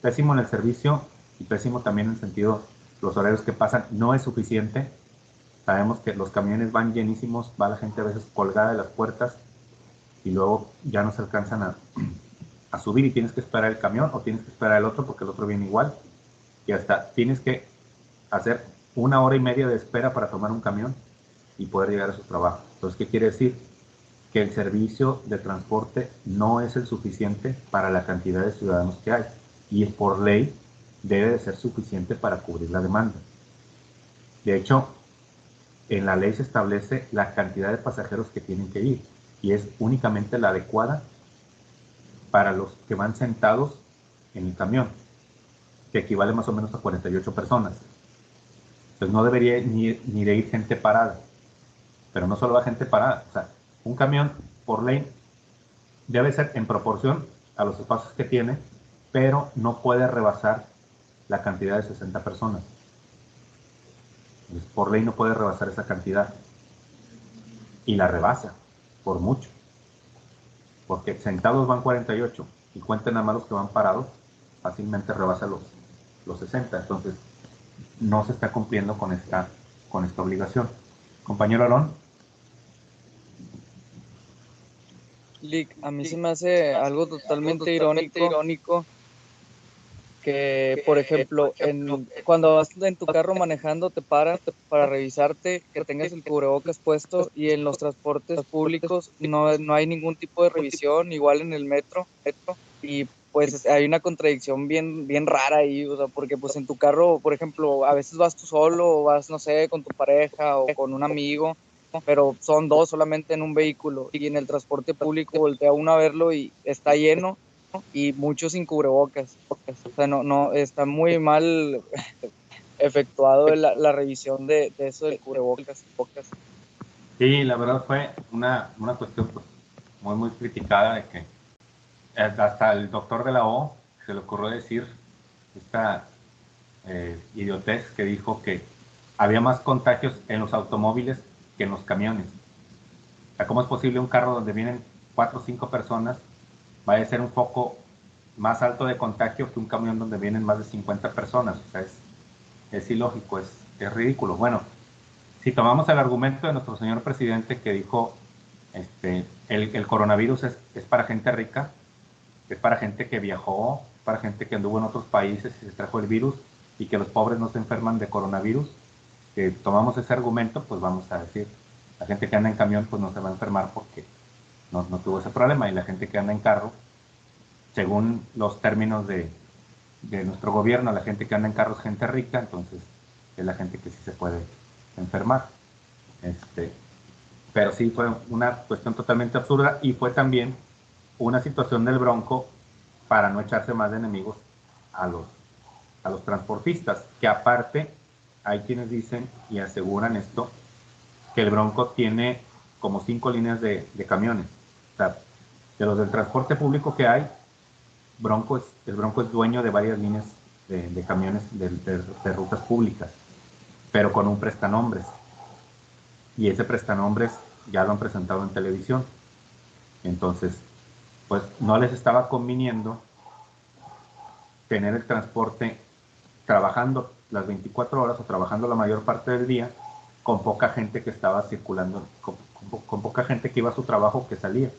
en el servicio y pésimo también en el sentido, los horarios que pasan no es suficiente. Sabemos que los camiones van llenísimos, va la gente a veces colgada de las puertas y luego ya no se alcanzan a subir y tienes que esperar el camión o tienes que esperar el otro porque el otro viene igual, y hasta tienes que hacer 1 hora y media de espera para tomar un camión y poder llegar a su trabajo. Entonces, ¿qué quiere decir? Que el servicio de transporte no es el suficiente para la cantidad de ciudadanos que hay, y por ley debe de ser suficiente para cubrir la demanda. De hecho, en la ley se establece la cantidad de pasajeros que tienen que ir, y es únicamente la adecuada para los que van sentados en el camión, que equivale más o menos a 48 personas. Entonces no debería ni de ir gente parada, pero no solo va gente parada. O sea, un camión por ley debe ser en proporción a los espacios que tiene, pero no puede rebasar la cantidad de 60 personas. Entonces, por ley no puede rebasar esa cantidad, y la rebasa por mucho, porque sentados van 48 y cuenten nada más los que van parados, fácilmente rebasa los 60. Entonces no se está cumpliendo con esta con esta obligación. Compañero Alón. Lick, a mí se me hace algo totalmente irónico que, por ejemplo, cuando vas en tu carro manejando, te paran para revisarte, que tengas el cubrebocas puesto, y en los transportes públicos no hay ningún tipo de revisión, igual en el metro, y pues hay una contradicción bien rara ahí, o sea, porque pues en tu carro, por ejemplo, a veces vas tú solo, o vas, no sé, con tu pareja o con un amigo, pero son dos solamente en un vehículo, y en el transporte público voltea uno a verlo y está lleno, y muchos sin cubrebocas. O sea, no, está muy mal efectuado la revisión de eso del cubrebocas. Sí, la verdad fue una cuestión pues, muy criticada, de que hasta el doctor de la O se le ocurrió decir esta idiotez que dijo que había más contagios en los automóviles que en los camiones. O sea, ¿cómo es posible un carro donde vienen 4 o 5 personas vaya a ser un foco más alto de contagio que un camión donde vienen más de 50 personas? O sea, es ilógico, es ridículo. Bueno, si tomamos el argumento de nuestro señor presidente que dijo el coronavirus es para gente rica, es para gente que viajó, es para gente que anduvo en otros países y se trajo el virus, y que los pobres no se enferman de coronavirus, que tomamos ese argumento, pues vamos a decir, la gente que anda en camión pues no se va a enfermar porque no tuvo ese problema, y la gente que anda en carro, según los términos de nuestro gobierno, la gente que anda en carro es gente rica, entonces es la gente que sí se puede enfermar. Pero sí fue una cuestión totalmente absurda, y fue también una situación del Bronco para no echarse más de enemigos a los transportistas, que aparte hay quienes dicen y aseguran esto, que el Bronco tiene como 5 líneas de camiones. O sea, de los del transporte público que hay, el Bronco es dueño de varias líneas de camiones de rutas públicas, pero con un prestanombres. Y ese prestanombres ya lo han presentado en televisión. Entonces, pues no les estaba conviniendo tener el transporte trabajando las 24 horas o trabajando la mayor parte del día con poca gente que estaba circulando, con poca gente que iba a su trabajo, que salía.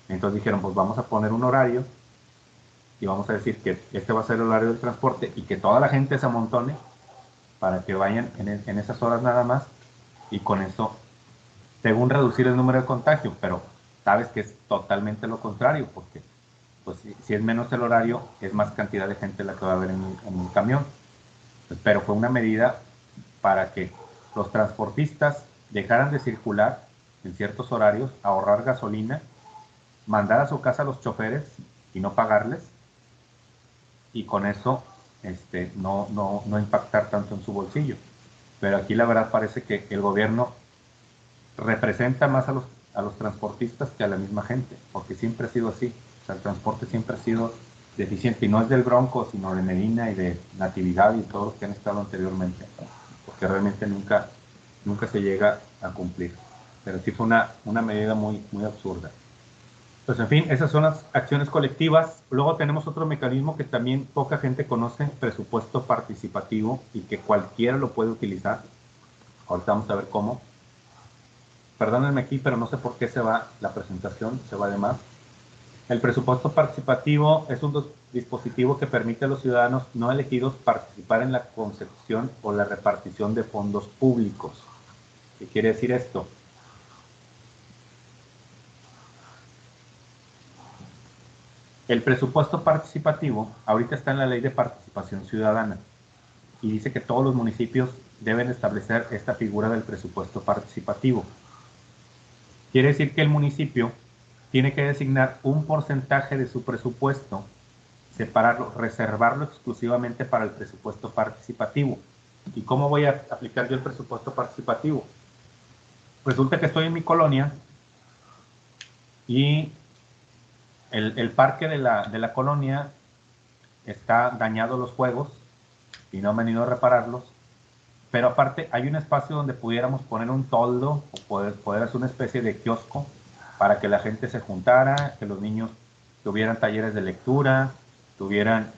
Entonces dijeron, pues vamos a poner un horario y vamos a decir que este va a ser el horario del transporte, y que toda la gente se amontone para que vayan en esas horas nada más, y con eso, según reducir el número de contagio, pero sabes que es totalmente lo contrario, porque pues si es menos el horario, es más cantidad de gente la que va a haber en el camión. Pero fue una medida para que los transportistas dejaran de circular en ciertos horarios, ahorrar gasolina, mandar a su casa a los choferes y no pagarles, y con eso no impactar tanto en su bolsillo. Pero aquí la verdad parece que el gobierno representa más a los transportistas que a la misma gente, porque siempre ha sido así. O sea, el transporte siempre ha sido deficiente, y no es del Bronco, sino de Medina y de Natividad y todos los que han estado anteriormente, porque realmente nunca se llega a cumplir. Pero sí fue una medida muy absurda. Pues en fin, esas son las acciones colectivas. Luego tenemos otro mecanismo que también poca gente conoce, presupuesto participativo, y que cualquiera lo puede utilizar. Ahorita vamos a ver cómo. Perdónenme aquí, pero no sé por qué se va la presentación, se va de más. El presupuesto participativo es un dispositivo que permite a los ciudadanos no elegidos participar en la concepción o la repartición de fondos públicos. ¿Qué quiere decir esto? El presupuesto participativo ahorita está en la Ley de Participación Ciudadana, y dice que todos los municipios deben establecer esta figura del presupuesto participativo. Quiere decir que el municipio tiene que designar un porcentaje de su presupuesto, separarlo, reservarlo exclusivamente para el presupuesto participativo. ¿Y cómo voy a aplicar yo el presupuesto participativo? Resulta que estoy en mi colonia y el parque de la colonia está dañado, los juegos, y no han venido a repararlos, pero aparte hay un espacio donde pudiéramos poner un toldo o poder hacer una especie de kiosco para que la gente se juntara, que los niños tuvieran talleres de lectura, tuvieran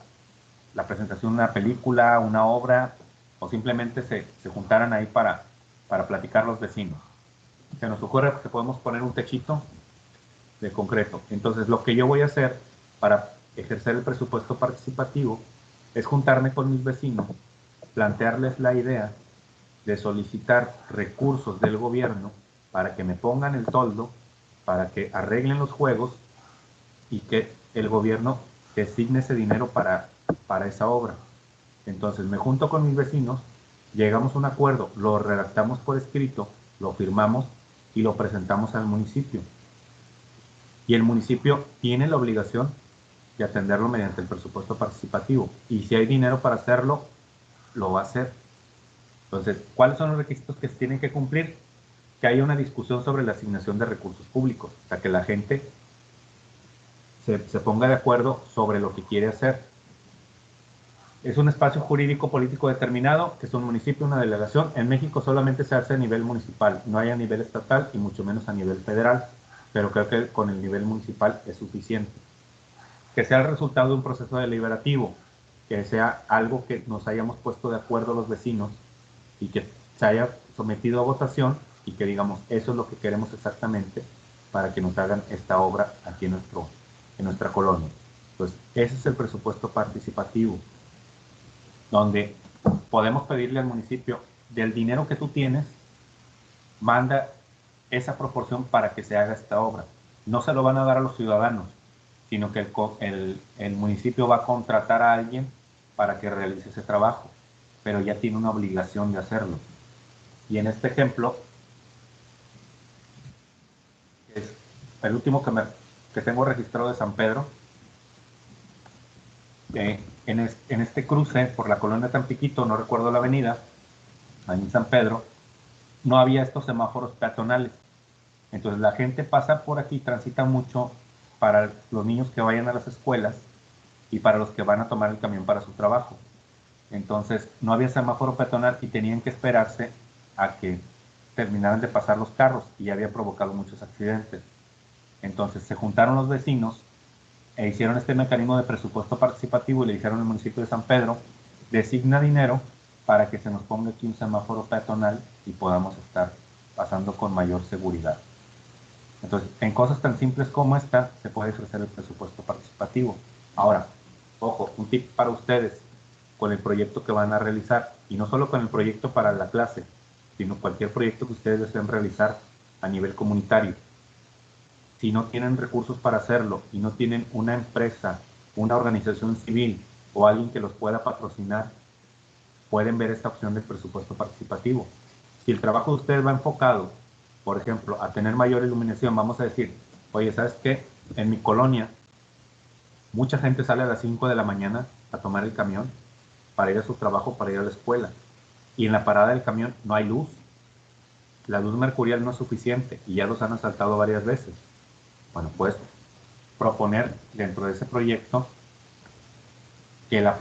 la presentación de una película, una obra, o simplemente se juntaran ahí para para platicar los vecinos. Se nos ocurre que podemos poner un techito de concreto. Entonces, lo que yo voy a hacer para ejercer el presupuesto participativo es juntarme con mis vecinos, plantearles la idea de solicitar recursos del gobierno para que me pongan el toldo, para que arreglen los juegos y que el gobierno designe ese dinero para esa obra. Entonces me junto con mis vecinos, llegamos a un acuerdo, lo redactamos por escrito, lo firmamos y lo presentamos al municipio. Y el municipio tiene la obligación de atenderlo mediante el presupuesto participativo. Y si hay dinero para hacerlo, lo va a hacer. Entonces, ¿cuáles son los requisitos que se tienen que cumplir? Que haya una discusión sobre la asignación de recursos públicos, o sea, que la gente se ponga de acuerdo sobre lo que quiere hacer. Es un espacio jurídico político determinado, que es un municipio, una delegación. En México solamente se hace a nivel municipal, no hay a nivel estatal y mucho menos a nivel federal, pero creo que con el nivel municipal es suficiente. Que sea el resultado de un proceso deliberativo, que sea algo que nos hayamos puesto de acuerdo los vecinos y que se haya sometido a votación y que digamos, eso es lo que queremos exactamente para que nos hagan esta obra aquí en nuestra colonia. Entonces, ese es el presupuesto participativo, donde podemos pedirle al municipio, del dinero que tú tienes, manda esa proporción para que se haga esta obra. No se lo van a dar a los ciudadanos, sino que el municipio va a contratar a alguien para que realice ese trabajo, pero ya tiene una obligación de hacerlo. Y en este ejemplo, es el último que tengo registrado de San Pedro, en este cruce por la colonia Tampiquito, no recuerdo la avenida, ahí en San Pedro, no había estos semáforos peatonales. Entonces la gente pasa por aquí, transita mucho para los niños que vayan a las escuelas y para los que van a tomar el camión para su trabajo. Entonces no había semáforo peatonal y tenían que esperarse a que terminaran de pasar los carros y ya había provocado muchos accidentes. Entonces se juntaron los vecinos e hicieron este mecanismo de presupuesto participativo y le dijeron al municipio de San Pedro, designa dinero para que se nos ponga aquí un semáforo peatonal y podamos estar pasando con mayor seguridad. Entonces, en cosas tan simples como esta, se puede ejercer el presupuesto participativo. Ahora, ojo, un tip para ustedes con el proyecto que van a realizar, y no solo con el proyecto para la clase, sino cualquier proyecto que ustedes deseen realizar a nivel comunitario. Si no tienen recursos para hacerlo y no tienen una empresa, una organización civil o alguien que los pueda patrocinar, pueden ver esta opción del presupuesto participativo. Si el trabajo de ustedes va enfocado, por ejemplo, a tener mayor iluminación, vamos a decir, oye, ¿sabes qué? En mi colonia, mucha gente sale a las 5 de la mañana a tomar el camión para ir a su trabajo, para ir a la escuela. Y en la parada del camión no hay luz. La luz mercurial no es suficiente y ya los han asaltado varias veces. Bueno, puedes proponer dentro de ese proyecto que la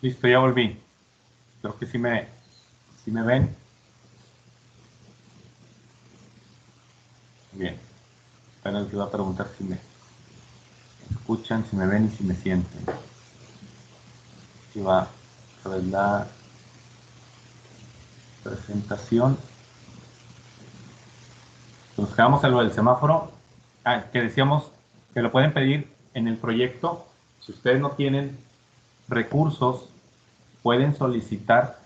Listo, ya volví. Creo que sí me ven. Bien. Apenas les iba a preguntar si me escuchan, si me ven y si me sienten. Aquí va a ver la presentación. Nos quedamos a lo del semáforo. Que decíamos que lo pueden pedir en el proyecto. Si ustedes no tienen recursos, pueden solicitar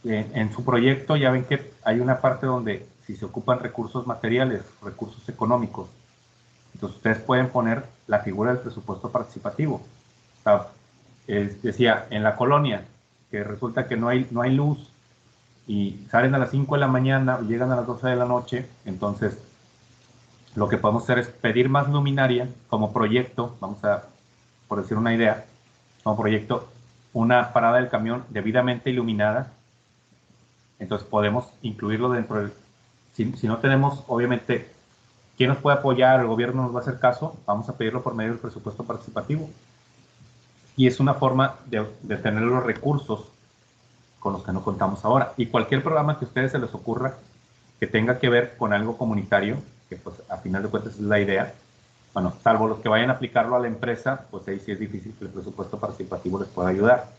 en su proyecto. Ya ven que hay una parte donde si se ocupan recursos materiales, recursos económicos, entonces ustedes pueden poner la figura del presupuesto participativo. O sea, decía, en la colonia, que resulta que no hay luz y salen a las 5 de la mañana y llegan a las 12 de la noche, entonces lo que podemos hacer es pedir más luminaria como proyecto, vamos a, por decir una idea, como proyecto, una parada del camión debidamente iluminada. Entonces podemos incluirlo dentro del... Si no tenemos, obviamente, ¿quién nos puede apoyar? El gobierno nos va a hacer caso, vamos a pedirlo por medio del presupuesto participativo. Y es una forma de tener los recursos con los que no contamos ahora. Y cualquier programa que a ustedes se les ocurra que tenga que ver con algo comunitario, que pues a final de cuentas es la idea, bueno, salvo los que vayan a aplicarlo a la empresa, pues ahí sí es difícil que el presupuesto participativo les pueda ayudar.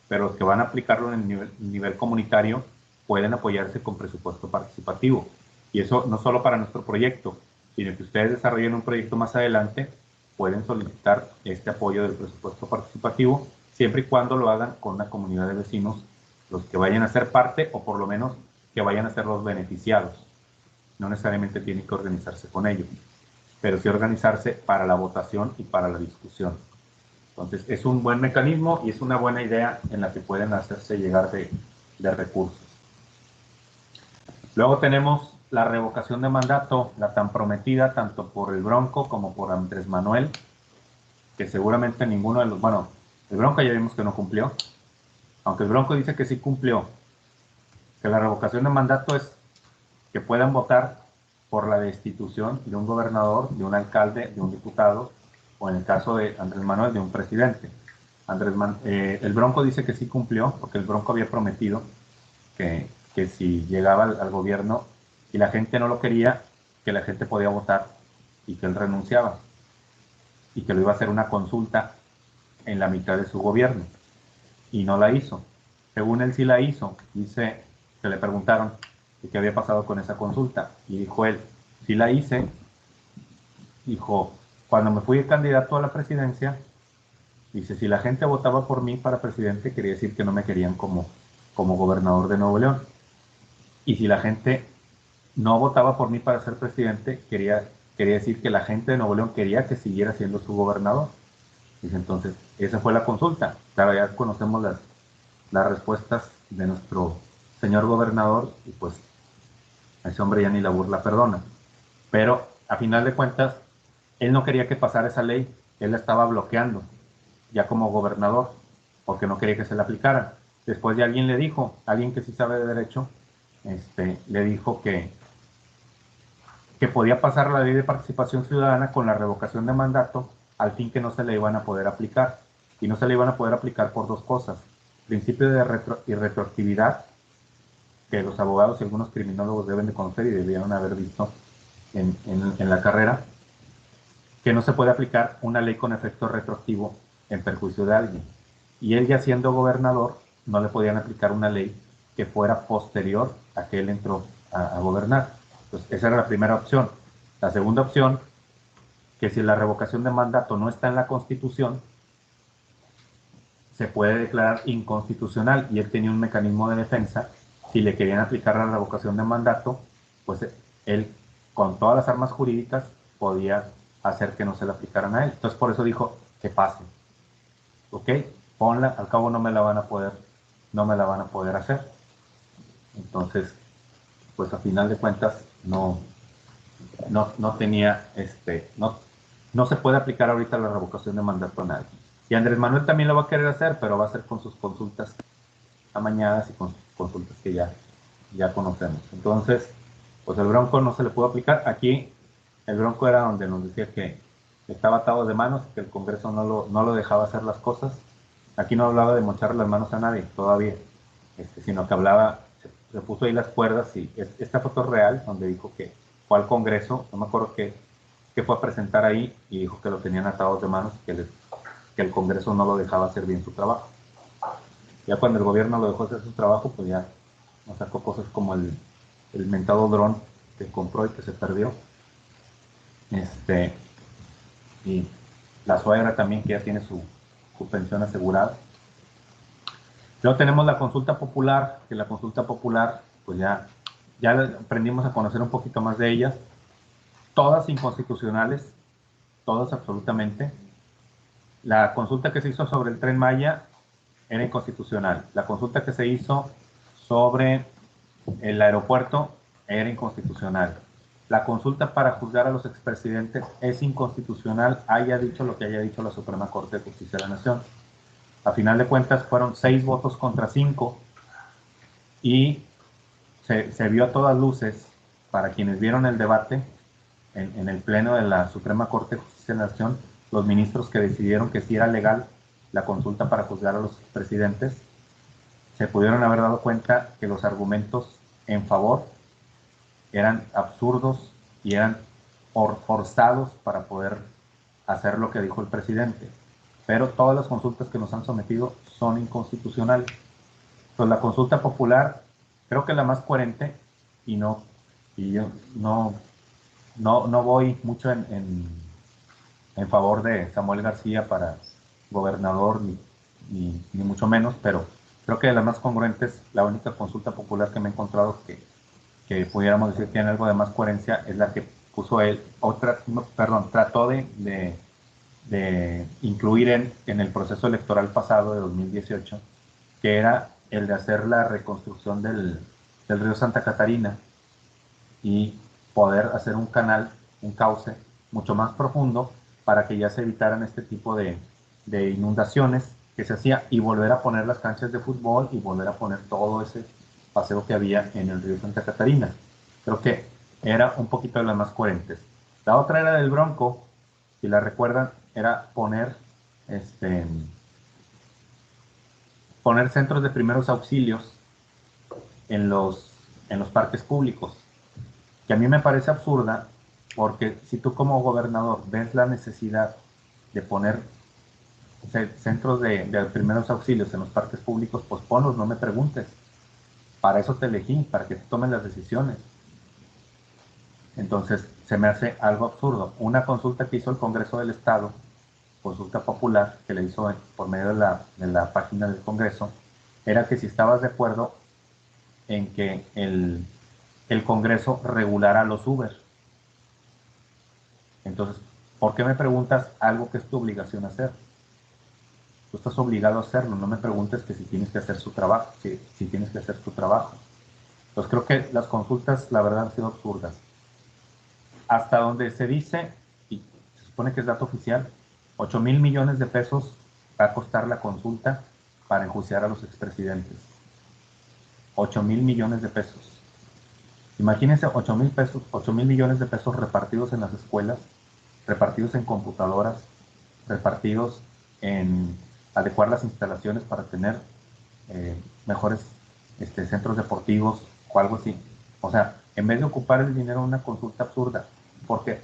Pero los que van a aplicarlo en el nivel comunitario pueden apoyarse con presupuesto participativo. Y eso no solo para nuestro proyecto, sino que ustedes desarrollen un proyecto más adelante, pueden solicitar este apoyo del presupuesto participativo, siempre y cuando lo hagan con una comunidad de vecinos, los que vayan a ser parte o por lo menos que vayan a ser los beneficiados. No necesariamente tienen que organizarse con ellos, pero sí organizarse para la votación y para la discusión. Entonces es un buen mecanismo y es una buena idea en la que pueden hacerse llegar de recursos. Luego tenemos la revocación de mandato, la tan prometida tanto por el Bronco como por Andrés Manuel, que seguramente ninguno de los... Bueno, el Bronco ya vimos que no cumplió, aunque el Bronco dice que sí cumplió, que la revocación de mandato es que puedan votar por la destitución de un gobernador, de un alcalde, de un diputado, o en el caso de Andrés Manuel, de un presidente. El Bronco dice que sí cumplió, porque el Bronco había prometido que si llegaba al gobierno y la gente no lo quería, que la gente podía votar y que él renunciaba y que lo iba a hacer una consulta en la mitad de su gobierno, y no la hizo. Según él sí la hizo, dice que le preguntaron qué había pasado con esa consulta y dijo él, sí la hice. Dijo, cuando me fui candidato a la presidencia, dice, si la gente votaba por mí para presidente, quería decir que no me querían como gobernador de Nuevo León. Y si la gente no votaba por mí para ser presidente, quería decir que la gente de Nuevo León quería que siguiera siendo su gobernador. Dice, entonces, esa fue la consulta. Claro, ya conocemos las respuestas de nuestro señor gobernador y pues a ese hombre ya ni la burla perdona. Pero a final de cuentas, él no quería que pasara esa ley, él la estaba bloqueando ya como gobernador, porque no quería que se la aplicara. Después de alguien le dijo, alguien que sí sabe de derecho, le dijo que podía pasar la ley de participación ciudadana con la revocación de mandato, al fin que no se le iban a poder aplicar. Y no se le iban a poder aplicar por dos cosas. Principio de retroactividad, que los abogados y algunos criminólogos deben de conocer y debieron haber visto en la carrera, que no se puede aplicar una ley con efecto retroactivo en perjuicio de alguien. Y él, ya siendo gobernador, no le podían aplicar una ley que fuera posterior a que él entró a gobernar. Entonces, esa era la primera opción. La segunda opción, que si la revocación de mandato no está en la Constitución, se puede declarar inconstitucional, y él tenía un mecanismo de defensa. Si le querían aplicar la revocación de mandato, pues él, con todas las armas jurídicas, podía hacer que no se le aplicaran a él. Entonces, por eso dijo que pase. ¿Ok? Ponla, al cabo no me la van a poder hacer. Entonces, pues a final de cuentas, no tenía, no se puede aplicar ahorita la revocación de mandato a nadie. Y Andrés Manuel también lo va a querer hacer, pero va a ser con sus consultas amañadas y con sus consultas que ya conocemos. Entonces, pues el Bronco no se le pudo aplicar. Aquí el Bronco era donde nos decía que estaba atado de manos, que el Congreso no lo dejaba hacer las cosas, Aquí no hablaba de mocharle las manos a nadie todavía, sino que hablaba, se puso ahí las cuerdas y esta foto es real, donde dijo que fue al Congreso, no me acuerdo que fue a presentar ahí y dijo que lo tenían atados de manos, que el Congreso no lo dejaba hacer bien su trabajo. Ya cuando el gobierno lo dejó hacer su trabajo, pues ya nos sacó cosas como el mentado dron que compró y que se perdió. Y la suegra también, que ya tiene su pensión asegurada. Luego tenemos la consulta popular, que la consulta popular, pues ya aprendimos a conocer un poquito más de ellas. Todas inconstitucionales, todas absolutamente. La consulta que se hizo sobre el Tren Maya era inconstitucional. La consulta que se hizo sobre el aeropuerto era inconstitucional. La consulta para juzgar a los expresidentes es inconstitucional, haya dicho lo que haya dicho la Suprema Corte de Justicia de la Nación. A final de cuentas fueron 6 votos contra 5 y se vio a todas luces, para quienes vieron el debate en el pleno de la Suprema Corte de Justicia de la Nación, los ministros que decidieron que sí era legal la consulta para juzgar a los presidentes, se pudieron haber dado cuenta que los argumentos en favor eran absurdos y eran forzados para poder hacer lo que dijo el presidente. Pero todas las consultas que nos han sometido son inconstitucionales. Pues la consulta popular, creo que la más coherente, y yo no voy mucho en favor de Samuel García para gobernador, ni mucho menos, pero creo que de las más congruentes, la única consulta popular que me he encontrado que pudiéramos decir tiene algo de más coherencia es la que puso él, trató de incluir en el proceso electoral pasado de 2018, que era el de hacer la reconstrucción del río Santa Catarina y poder hacer un canal, un cauce mucho más profundo para que ya se evitaran este tipo de inundaciones que se hacía, y volver a poner las canchas de fútbol y volver a poner todo ese paseo que había en el río Santa Catarina. Creo que era un poquito de las más coherentes. La otra era del Bronco, si la recuerdan, era poner centros de primeros auxilios en los parques públicos, que a mí me parece absurda, porque si tú como gobernador ves la necesidad de poner centros de primeros auxilios en los parques públicos, pues ponlos, no me preguntes. Para eso te elegí, para que tú tomes las decisiones. Entonces, se me hace algo absurdo. Una consulta que hizo el Congreso del Estado, consulta popular, que le hizo por medio de la página del Congreso, era que si estabas de acuerdo en que el Congreso regulara los Uber. Entonces, ¿por qué me preguntas algo que es tu obligación hacer? Tú estás obligado a hacerlo, no me preguntes que si tienes que hacer su trabajo, si tienes que hacer tu trabajo. Entonces creo que las consultas, la verdad, han sido absurdas. Hasta donde se dice, y se supone que es dato oficial, 8,000 millones de pesos va a costar la consulta para enjuiciar a los expresidentes. 8,000 millones de pesos. Imagínense 8,000 millones de pesos repartidos en las escuelas, repartidos en computadoras, repartidos en adecuar las instalaciones para tener mejores centros deportivos o algo así. O sea, en vez de ocupar el dinero en una consulta absurda, porque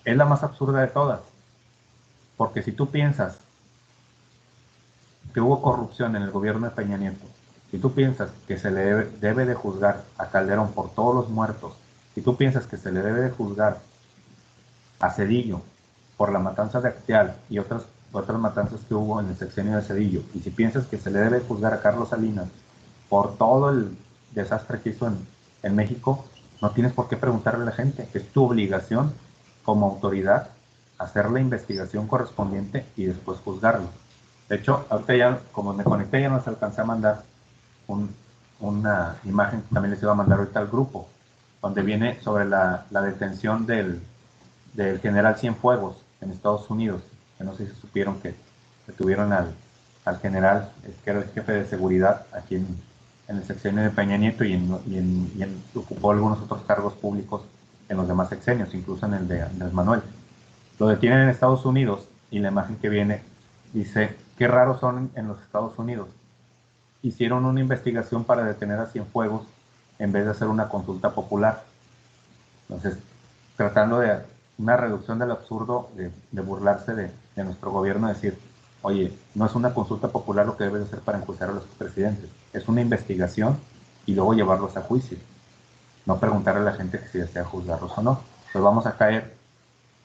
es la más absurda de todas. Porque si tú piensas que hubo corrupción en el gobierno de Peña Nieto, si tú piensas que se le debe de juzgar a Calderón por todos los muertos, si tú piensas que se le debe de juzgar a Zedillo por la matanza de Acteal y otras matanzas que hubo en el sexenio de Zedillo, y si piensas que se le debe juzgar a Carlos Salinas por todo el desastre que hizo en México, no tienes por qué preguntarle a la gente. Es tu obligación como autoridad hacer la investigación correspondiente y después juzgarlo. De hecho, ahorita ya, como me conecté, ya nos alcancé a mandar una imagen que también les iba a mandar ahorita al grupo, donde viene sobre la detención del general Cienfuegos en Estados Unidos, que no sé si supieron que detuvieron al general, que era el jefe de seguridad aquí en el sexenio de Peña Nieto, y ocupó algunos otros cargos públicos en los demás sexenios, incluso en el de Andrés Manuel. Lo detienen en Estados Unidos, y la imagen que viene Dice, qué raros son en los Estados Unidos. Hicieron una investigación para detener a Cienfuegos en vez de hacer una consulta popular. Entonces, tratando de una reducción del absurdo de burlarse de nuestro gobierno, decir, oye, no es una consulta popular lo que debe de hacer para enjuiciar a los presidentes, es una investigación y luego llevarlos a juicio, no preguntarle a la gente si desea juzgarlos o no. Pues vamos a caer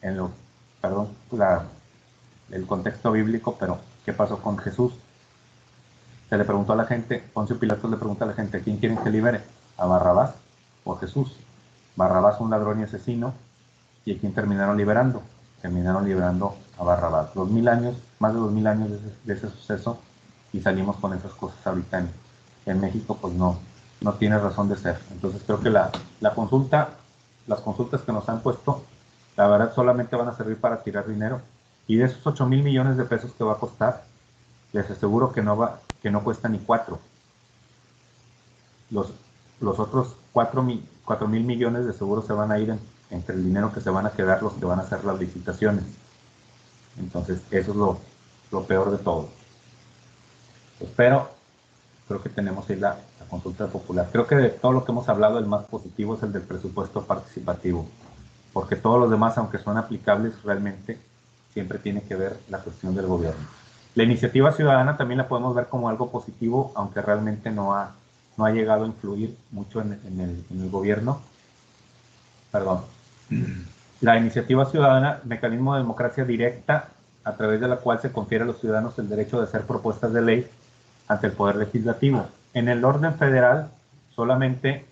en lo, perdón, el contexto bíblico, pero ¿qué pasó con Jesús? Se le preguntó a la gente, Poncio Pilatos le pregunta a la gente, ¿a quién quieren que libere? ¿A Barrabás o a Jesús? Barrabás, un ladrón y asesino, y ¿a quién terminaron liberando? Terminaron liberando a Barrabás. 2000 años, más de 2000 años de ese suceso, y salimos con esas cosas ahorita en México, pues no tiene razón de ser. Entonces creo que las consultas que nos han puesto, la verdad solamente van a servir para tirar dinero, y de esos 8,000 millones de pesos que va a costar, les aseguro que no cuesta ni 4. Los otros 4,000 millones de seguro se van a ir entre el dinero que se van a quedar los que van a hacer las licitaciones. Entonces eso es lo peor de todo. Pero creo que tenemos ahí la consulta popular. Creo que de todo lo que hemos hablado, el más positivo es el del presupuesto participativo, porque todos los demás, aunque son aplicables, realmente siempre tiene que ver la cuestión del gobierno. La iniciativa ciudadana también la podemos ver como algo positivo, aunque realmente no ha llegado a influir mucho en el gobierno. Perdón. La iniciativa ciudadana, mecanismo de democracia directa, a través de la cual se confiere a los ciudadanos el derecho de hacer propuestas de ley ante el Poder Legislativo. En el orden federal, solamente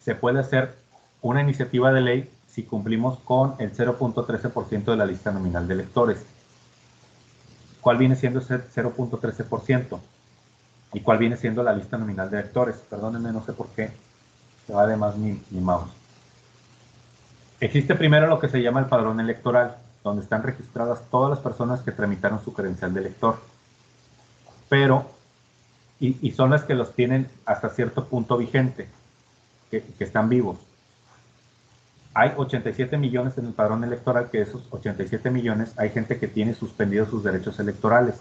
se puede hacer una iniciativa de ley si cumplimos con el 0.13% de la lista nominal de electores. ¿Cuál viene siendo ese 0.13%? ¿Y cuál viene siendo la lista nominal de electores? Perdónenme, no sé por qué se va de más mi mouse. Existe primero lo que se llama el padrón electoral, donde están registradas todas las personas que tramitaron su credencial de elector. Pero, y son las que los tienen hasta cierto punto vigente, que están vivos. Hay 87 millones en el padrón electoral, que esos 87 millones hay gente que tiene suspendidos sus derechos electorales,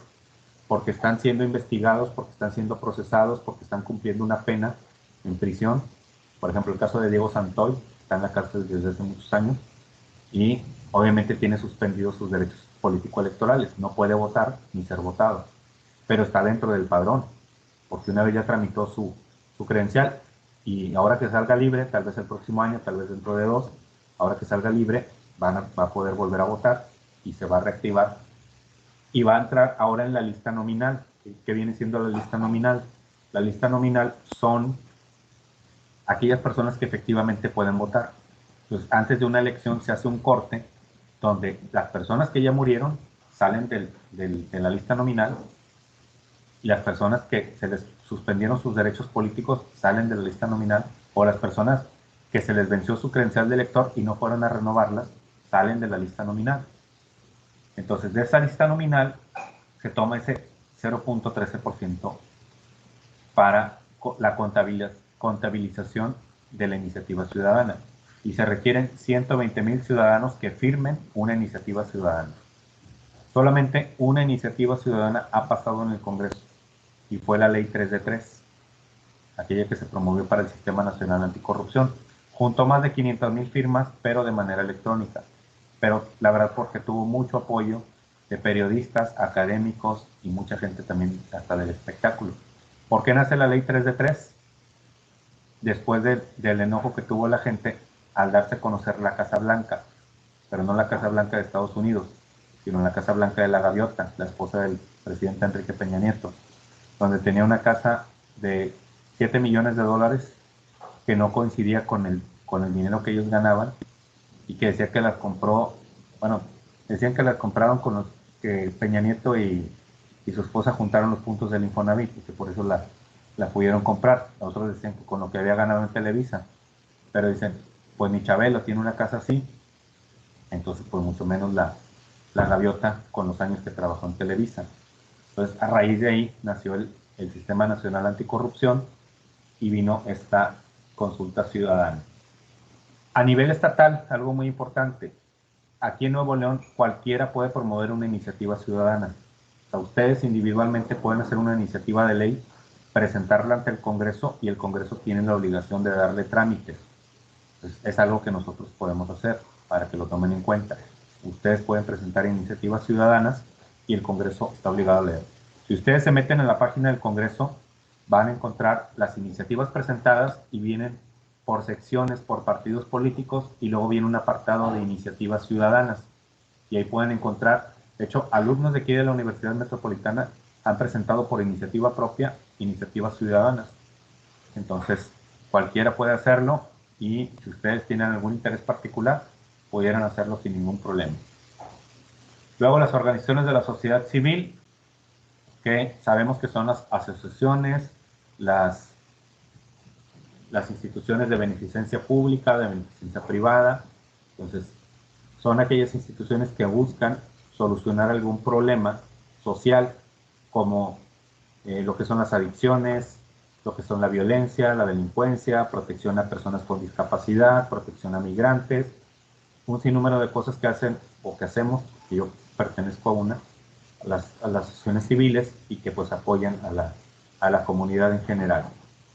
porque están siendo investigados, porque están siendo procesados, porque están cumpliendo una pena en prisión. Por ejemplo, el caso de Diego Santoy, está en la cárcel desde hace muchos años, y obviamente tiene suspendidos sus derechos político-electorales, no puede votar ni ser votado, pero está dentro del padrón, porque una vez ya tramitó su credencial, y ahora que salga libre, tal vez el próximo año, tal vez dentro de 2, ahora que salga libre, va a poder volver a votar, y se va a reactivar, y va a entrar ahora en la lista nominal. ¿Qué viene siendo la lista nominal? La lista nominal son aquellas personas que efectivamente pueden votar. Entonces, antes de una elección se hace un corte donde las personas que ya murieron salen de la lista nominal, y las personas que se les suspendieron sus derechos políticos salen de la lista nominal, o las personas que se les venció su credencial de elector y no fueron a renovarlas salen de la lista nominal. Entonces, de esa lista nominal se toma ese 0.13% para la contabilización de la iniciativa ciudadana, y se requieren 120,000 ciudadanos que firmen una iniciativa ciudadana. Solamente una iniciativa ciudadana ha pasado en el Congreso, y fue la Ley 3 de 3, aquella que se promovió para el Sistema Nacional Anticorrupción. Juntó más de 500,000 firmas, pero de manera electrónica. Pero la verdad, porque tuvo mucho apoyo de periodistas, académicos y mucha gente también hasta del espectáculo. ¿Por qué nace la Ley 3 de 3? Después del enojo que tuvo la gente al darse a conocer la Casa Blanca, pero no la Casa Blanca de Estados Unidos, sino la Casa Blanca de la Gaviota, la esposa del presidente Enrique Peña Nieto, donde tenía una casa de $7 millones que no coincidía con el dinero que ellos ganaban, y que decía que las compró, bueno, decían que las compraron con los que Peña Nieto y su esposa juntaron los puntos del Infonavit, y que por eso la pudieron comprar. Otros decían que con lo que había ganado en Televisa, pero dicen, pues ni Chabelo tiene una casa así, entonces pues mucho menos la Gaviota con los años que trabajó en Televisa. Entonces, a raíz de ahí nació el Sistema Nacional Anticorrupción, y vino esta consulta ciudadana. A nivel estatal, algo muy importante, aquí en Nuevo León cualquiera puede promover una iniciativa ciudadana. O sea, ustedes individualmente pueden hacer una iniciativa de ley, presentarla ante el Congreso y el Congreso tiene la obligación de darle trámite. Entonces, es algo que nosotros podemos hacer para que lo tomen en cuenta. Ustedes pueden presentar iniciativas ciudadanas y el Congreso está obligado a leer. Si ustedes se meten en la página del Congreso, van a encontrar las iniciativas presentadas y vienen por secciones, por partidos políticos, y luego viene un apartado de iniciativas ciudadanas. Y ahí pueden encontrar, de hecho, alumnos de aquí de la Universidad Metropolitana han presentado por iniciativa propia iniciativas ciudadanas. Entonces, cualquiera puede hacerlo y si ustedes tienen algún interés particular, pudieran hacerlo sin ningún problema. Luego, las organizaciones de la sociedad civil, que sabemos que son las asociaciones, las instituciones de beneficencia pública, de beneficencia privada. Entonces, son aquellas instituciones que buscan solucionar algún problema social, como lo que son las adicciones, lo que son la violencia, la delincuencia, protección a personas con discapacidad, protección a migrantes, un sinnúmero de cosas que hacen o que hacemos, que yo pertenezco a una, a las asociaciones civiles y que pues apoyan a la comunidad en general.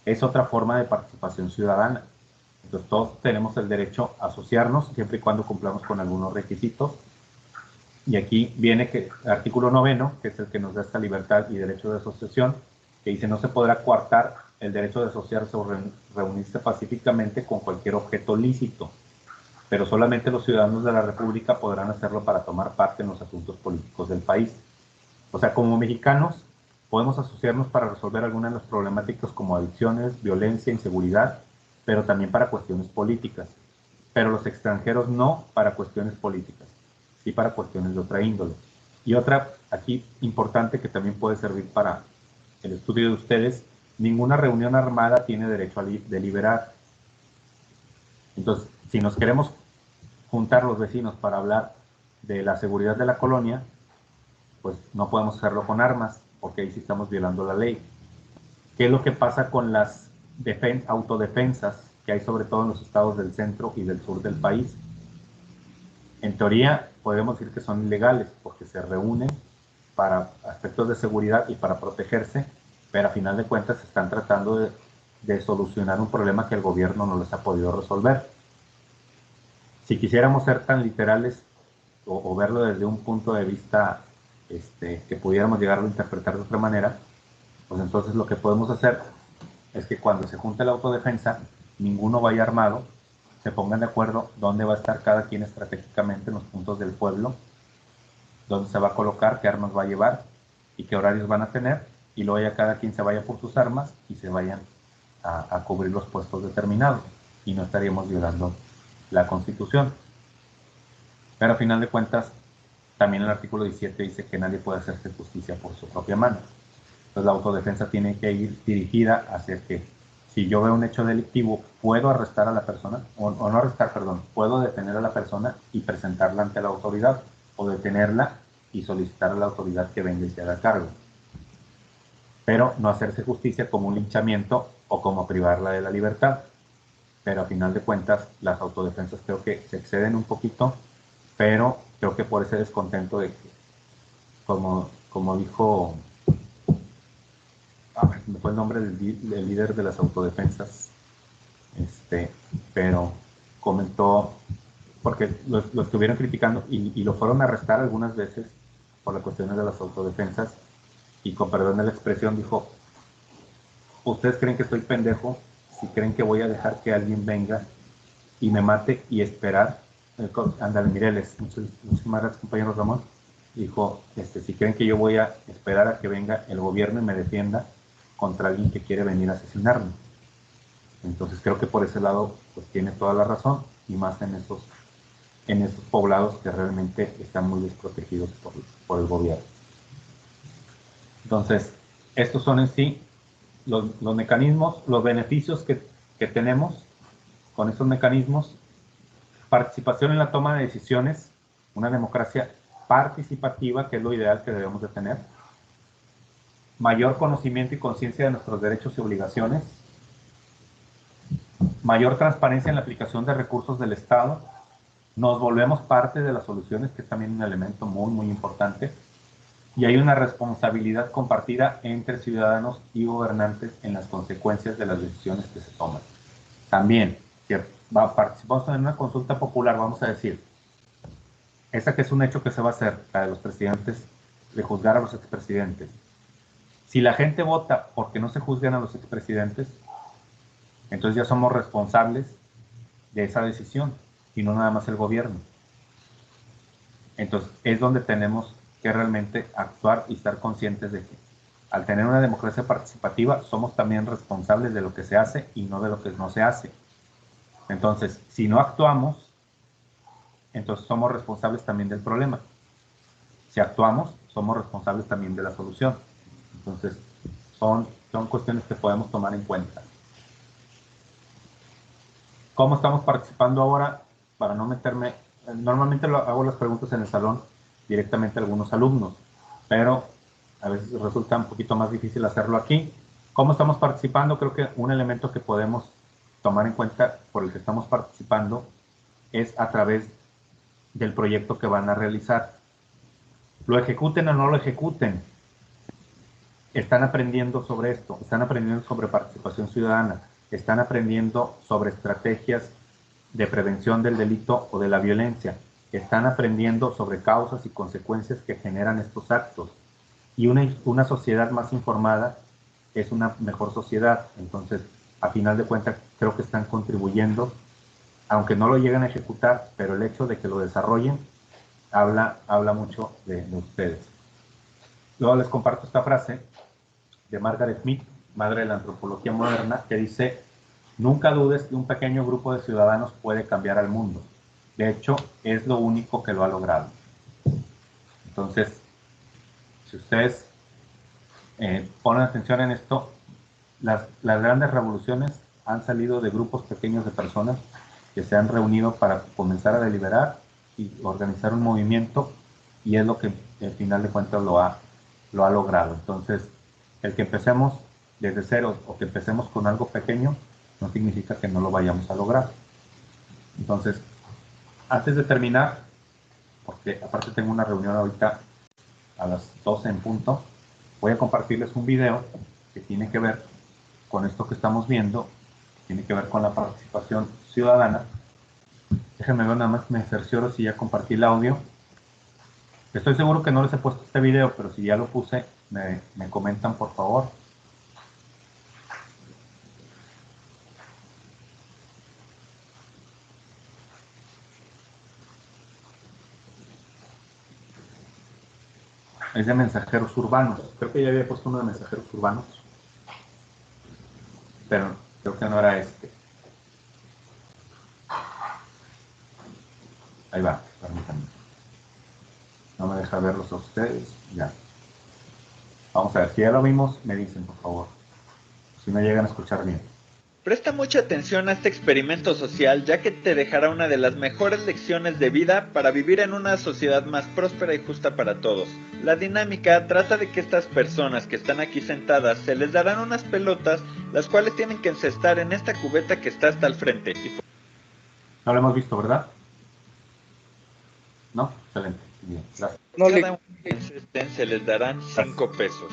Es otra forma de participación ciudadana. Entonces todos tenemos el derecho a asociarnos siempre y cuando cumplamos con algunos requisitos. Y aquí viene que el artículo 9, que es el que nos da esta libertad y derecho de asociación, que dice: no se podrá coartar el derecho de asociarse o reunirse pacíficamente con cualquier objeto lícito, pero solamente los ciudadanos de la República podrán hacerlo para tomar parte en los asuntos políticos del país. O sea, como mexicanos podemos asociarnos para resolver algunas de las problemáticas como adicciones, violencia, inseguridad, pero también para cuestiones políticas. Pero los extranjeros no para cuestiones políticas, sí para cuestiones de otra índole. Y otra aquí importante que también puede servir para el estudio de ustedes: ninguna reunión armada tiene derecho a deliberar. Entonces, si nos queremos juntar los vecinos para hablar de la seguridad de la colonia, pues no podemos hacerlo con armas, porque ahí sí estamos violando la ley. ¿Qué es lo que pasa con las autodefensas que hay sobre todo en los estados del centro y del sur del país? En teoría podemos decir que son ilegales porque se reúnen para aspectos de seguridad y para protegerse, pero a final de cuentas están tratando de solucionar un problema que el gobierno no les ha podido resolver. Si quisiéramos ser tan literales o verlo desde un punto de vista que pudiéramos llegarlo a interpretar de otra manera, pues entonces lo que podemos hacer es que cuando se junte la autodefensa, ninguno vaya armado, se pongan de acuerdo dónde va a estar cada quien estratégicamente en los puntos del pueblo, dónde se va a colocar, qué armas va a llevar y qué horarios van a tener, y luego ya cada quien se vaya por sus armas y se vayan a cubrir los puestos determinados, y no estaríamos violando la Constitución. Pero a final de cuentas, también el artículo 17 dice que nadie puede hacerse justicia por su propia mano. Entonces la autodefensa tiene que ir dirigida hacia que, si yo veo un hecho delictivo, puedo arrestar a la persona, o no arrestar, perdón, puedo detener a la persona y presentarla ante la autoridad, o detenerla y solicitar a la autoridad que venga y se haga cargo. Pero no hacerse justicia como un linchamiento o como privarla de la libertad. Pero a final de cuentas, las autodefensas creo que se exceden un poquito, pero creo que por ese descontento de que, como dijo, me fue el nombre del líder de las autodefensas, pero comentó, porque lo estuvieron criticando y lo fueron a arrestar algunas veces por las cuestiones de las autodefensas, y con perdón de la expresión dijo: ¿ustedes creen que estoy pendejo si creen que voy a dejar que alguien venga y me mate y esperar? Ándale, Mireles, muchísimas gracias, compañero Ramón. Dijo, si creen que yo voy a esperar a que venga el gobierno y me defienda contra alguien que quiere venir a asesinarme. Entonces creo que por ese lado pues tiene toda la razón, y más en esos poblados que realmente están muy desprotegidos por el gobierno. Entonces, estos son en sí los mecanismos, los beneficios que tenemos con estos mecanismos. Participación en la toma de decisiones, una democracia participativa, que es lo ideal que debemos de tener. Mayor conocimiento y conciencia de nuestros derechos y obligaciones. Mayor transparencia en la aplicación de recursos del Estado. nos volvemos parte de las soluciones, que es también un elemento muy, muy importante, y hay una responsabilidad compartida entre ciudadanos y gobernantes en las consecuencias de las decisiones que se toman. También, si participamos en una consulta popular, vamos a decir, esa que es un hecho que se va a hacer, la de los presidentes, de juzgar a los expresidentes. Si la gente vota porque no se juzguen a los expresidentes, entonces ya somos responsables de esa decisión, y no nada más el gobierno. Entonces es donde tenemos que realmente actuar y estar conscientes de que al tener una democracia participativa somos también responsables de lo que se hace y no de lo que no se hace. Entonces, si no actuamos, entonces somos responsables también del problema. Si actuamos, somos responsables también de la solución. Entonces, son cuestiones que podemos tomar en cuenta. ¿Cómo estamos participando ahora? Para no meterme, normalmente hago las preguntas en el salón directamente a algunos alumnos, pero a veces resulta un poquito más difícil hacerlo aquí. ¿Cómo estamos participando? Creo que un elemento que podemos tomar en cuenta por el que estamos participando es a través del proyecto que van a realizar. Lo ejecuten o no lo ejecuten, están aprendiendo sobre esto, están aprendiendo sobre participación ciudadana, están aprendiendo sobre estrategias de prevención del delito o de la violencia, están aprendiendo sobre causas y consecuencias que generan estos actos. Y una sociedad más informada es una mejor sociedad. Entonces, a final de cuentas, creo que están contribuyendo, aunque no lo lleguen a ejecutar, pero el hecho de que lo desarrollen habla mucho de ustedes. Luego les comparto esta frase de Margaret Mead, madre de la antropología moderna, que dice: nunca dudes que un pequeño grupo de ciudadanos puede cambiar al mundo. De hecho, es lo único que lo ha logrado. Entonces, si ustedes ponen atención en esto, las grandes revoluciones han salido de grupos pequeños de personas que se han reunido para comenzar a deliberar y organizar un movimiento, y es lo que al final de cuentas lo ha logrado. Entonces, el que empecemos desde cero o que empecemos con algo pequeño no significa que no lo vayamos a lograr. Entonces, antes de terminar, porque aparte tengo una reunión ahorita a las 12 en punto, voy a compartirles un video que tiene que ver con esto que estamos viendo, tiene que ver con la participación ciudadana. Déjenme ver, nada más me cercioro si ya compartí el audio. Estoy seguro que no les he puesto este video, pero si ya lo puse, me comentan, por favor. Es de mensajeros urbanos. Creo que ya había puesto uno de mensajeros urbanos, pero creo que no era este. Ahí va, permítanme. No me deja verlos a ustedes. Ya. Vamos a ver, si ya lo vimos, me dicen, por favor. Si no llegan a escuchar bien. Presta mucha atención a este experimento social, ya que te dejará una de las mejores lecciones de vida para vivir en una sociedad más próspera y justa para todos. La dinámica trata de que estas personas que están aquí sentadas se les darán unas pelotas, las cuales tienen que encestar en esta cubeta que está hasta el frente. No lo hemos visto, ¿verdad? ¿No? Excelente. Bien, gracias. Cada uno que encesten se les darán 5 pesos.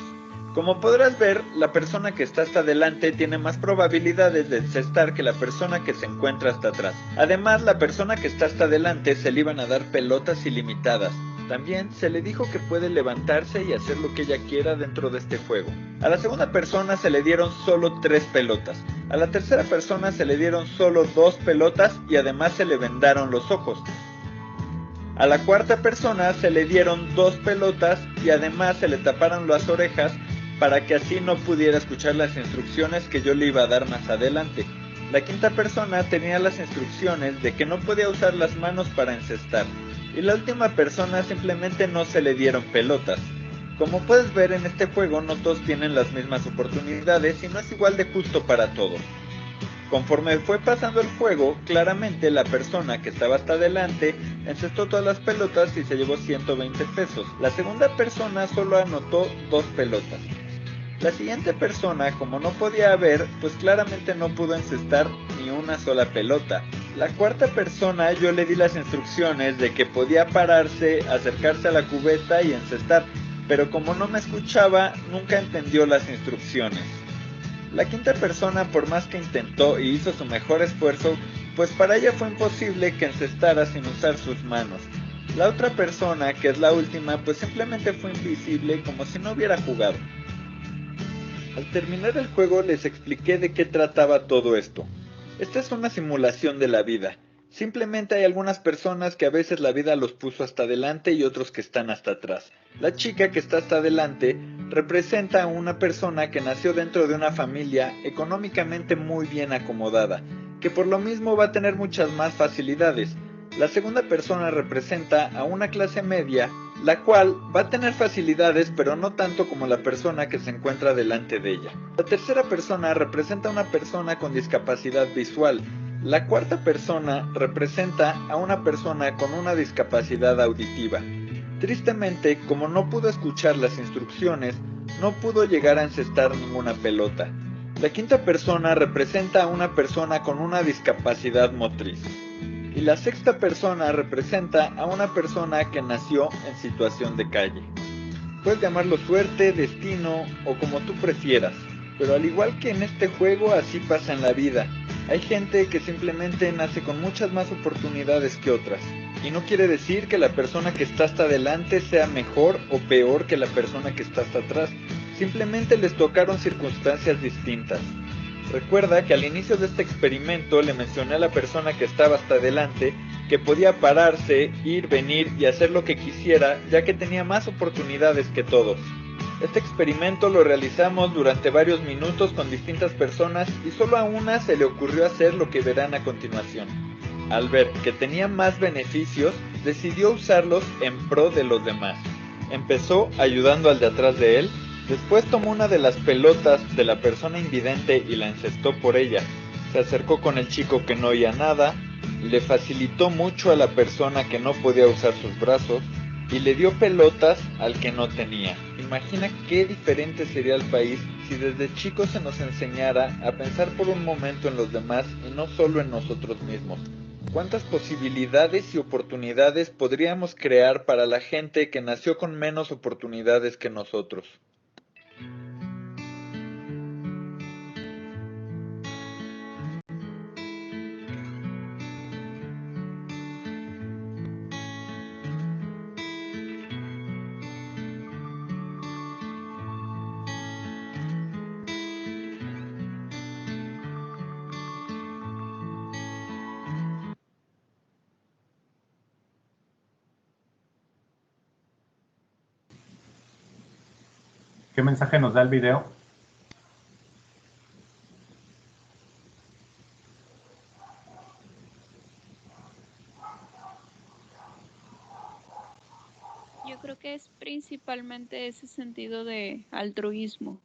Como podrás ver, la persona que está hasta adelante tiene más probabilidades de encestar que la persona que se encuentra hasta atrás. Además, la persona que está hasta adelante se le iban a dar pelotas ilimitadas. También se le dijo que puede levantarse y hacer lo que ella quiera dentro de este juego. A la segunda persona se le dieron solo 3 pelotas. A la tercera persona se le dieron solo 2 pelotas y además se le vendaron los ojos. A la cuarta persona se le dieron 2 pelotas y además se le taparon las orejas para que así no pudiera escuchar las instrucciones que yo le iba a dar más adelante. La quinta persona tenía las instrucciones de que no podía usar las manos para encestar. Y la última persona simplemente no se le dieron pelotas. Como puedes ver, en este juego no todos tienen las mismas oportunidades y no es igual de justo para todos. Conforme fue pasando el juego, claramente la persona que estaba hasta adelante encestó todas las pelotas y se llevó 120 pesos. La segunda persona solo anotó 2 pelotas. La siguiente persona, como no podía ver, pues claramente no pudo encestar ni una sola pelota. La cuarta persona yo le di las instrucciones de que podía pararse, acercarse a la cubeta y encestar, pero como no me escuchaba, nunca entendió las instrucciones. La quinta persona, por más que intentó y hizo su mejor esfuerzo, pues para ella fue imposible que encestara sin usar sus manos. La otra persona, que es la última, pues simplemente fue invisible como si no hubiera jugado. Al terminar el juego les expliqué de qué trataba todo esto. Esta es una simulación de la vida. Simplemente hay algunas personas que a veces la vida los puso hasta adelante y otros que están hasta atrás. La chica que está hasta adelante representa a una persona que nació dentro de una familia económicamente muy bien acomodada, que por lo mismo va a tener muchas más facilidades. La segunda persona representa a una clase media, la cual va a tener facilidades pero no tanto como la persona que se encuentra delante de ella. La tercera persona representa a una persona con discapacidad visual. La cuarta persona representa a una persona con una discapacidad auditiva. Tristemente, como no pudo escuchar las instrucciones, no pudo llegar a encestar ninguna pelota. La quinta persona representa a una persona con una discapacidad motriz. Y la sexta persona representa a una persona que nació en situación de calle. Puedes llamarlo suerte, destino o como tú prefieras, pero al igual que en este juego, así pasa en la vida. Hay gente que simplemente nace con muchas más oportunidades que otras. Y no quiere decir que la persona que está hasta adelante sea mejor o peor que la persona que está hasta atrás. Simplemente les tocaron circunstancias distintas. Recuerda que al inicio de este experimento le mencioné a la persona que estaba hasta adelante que podía pararse, ir, venir y hacer lo que quisiera, ya que tenía más oportunidades que todos. Este experimento lo realizamos durante varios minutos con distintas personas y solo a una se le ocurrió hacer lo que verán a continuación. Al ver que tenía más beneficios, decidió usarlos en pro de los demás. Empezó ayudando al de atrás de él. Después tomó una de las pelotas de la persona invidente y la encestó por ella. Se acercó con el chico que no oía nada, le facilitó mucho a la persona que no podía usar sus brazos y le dio pelotas al que no tenía. Imagina qué diferente sería el país si desde chicos se nos enseñara a pensar por un momento en los demás y no solo en nosotros mismos. ¿Cuántas posibilidades y oportunidades podríamos crear para la gente que nació con menos oportunidades que nosotros? ¿Qué mensaje nos da el video? Yo creo que es principalmente ese sentido de altruismo,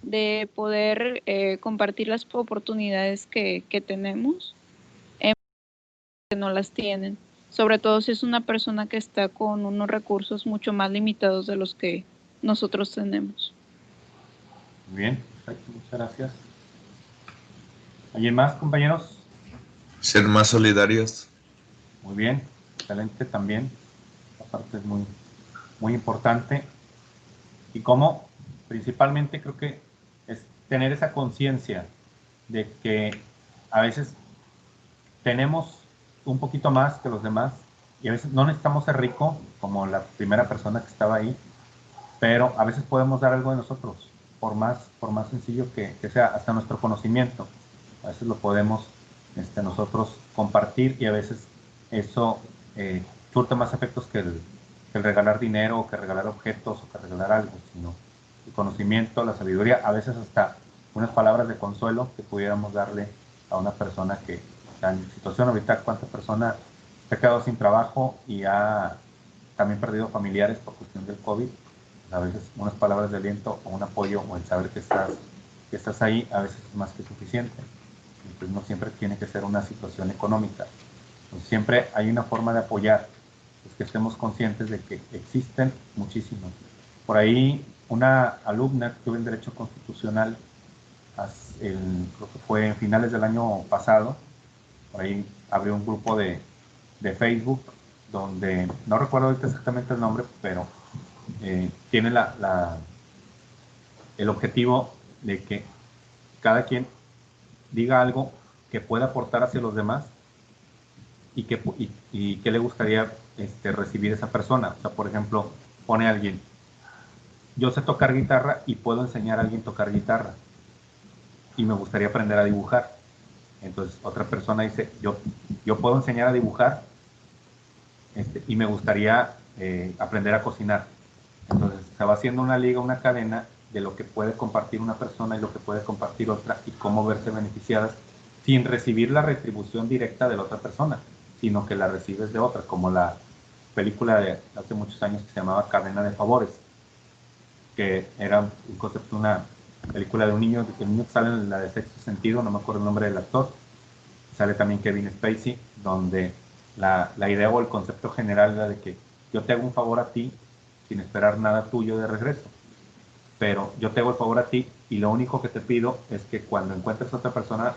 de poder compartir las oportunidades que tenemos en que no las tienen, sobre todo si es una persona que está con unos recursos mucho más limitados de los que nosotros tenemos. Muy bien, perfecto, muchas gracias. ¿Alguien más, compañeros? Ser más solidarios. Muy bien, excelente también. Esta parte es muy, muy importante. Y cómo, principalmente creo que es tener esa conciencia de que a veces tenemos un poquito más que los demás y a veces no necesitamos ser rico como la primera persona que estaba ahí, pero a veces podemos dar algo de nosotros, por más sencillo que sea, hasta nuestro conocimiento. A veces lo podemos nosotros compartir y a veces eso surte más efectos que el regalar dinero, o que regalar objetos, o que regalar algo, sino el conocimiento, la sabiduría, a veces hasta unas palabras de consuelo que pudiéramos darle a una persona que está en situación ahorita. ¿Cuánta persona se ha quedado sin trabajo y ha también perdido familiares por cuestión del COVID? A veces unas palabras de aliento o un apoyo o el saber que estás ahí a veces es más que suficiente. Entonces no siempre tiene que ser una situación económica. Entonces, siempre hay una forma de apoyar, pues que estemos conscientes de que existen muchísimos. Por ahí una alumna que tuvo en Derecho Constitucional, creo que fue en finales del año pasado, por ahí abrió un grupo de Facebook donde, no recuerdo ahorita exactamente el nombre, pero tiene el objetivo de que cada quien diga algo que pueda aportar hacia los demás y que le gustaría recibir esa persona. O sea, por ejemplo, pone a alguien, yo sé tocar guitarra y puedo enseñar a alguien a tocar guitarra y me gustaría aprender a dibujar. Entonces otra persona dice, yo puedo enseñar a dibujar y me gustaría aprender a cocinar. Entonces se va haciendo una liga, una cadena de lo que puede compartir una persona y lo que puede compartir otra y cómo verse beneficiadas sin recibir la retribución directa de la otra persona, sino que la recibes de otra, como la película de hace muchos años que se llamaba Cadena de Favores, que era un concepto, una película de un niño, de que el niño sale en la de Sexto Sentido, no me acuerdo el nombre del actor, sale también Kevin Spacey, donde la idea o el concepto general era de que yo te hago un favor a ti sin esperar nada tuyo de regreso, pero yo te hago el favor a ti y lo único que te pido es que cuando encuentres a otra persona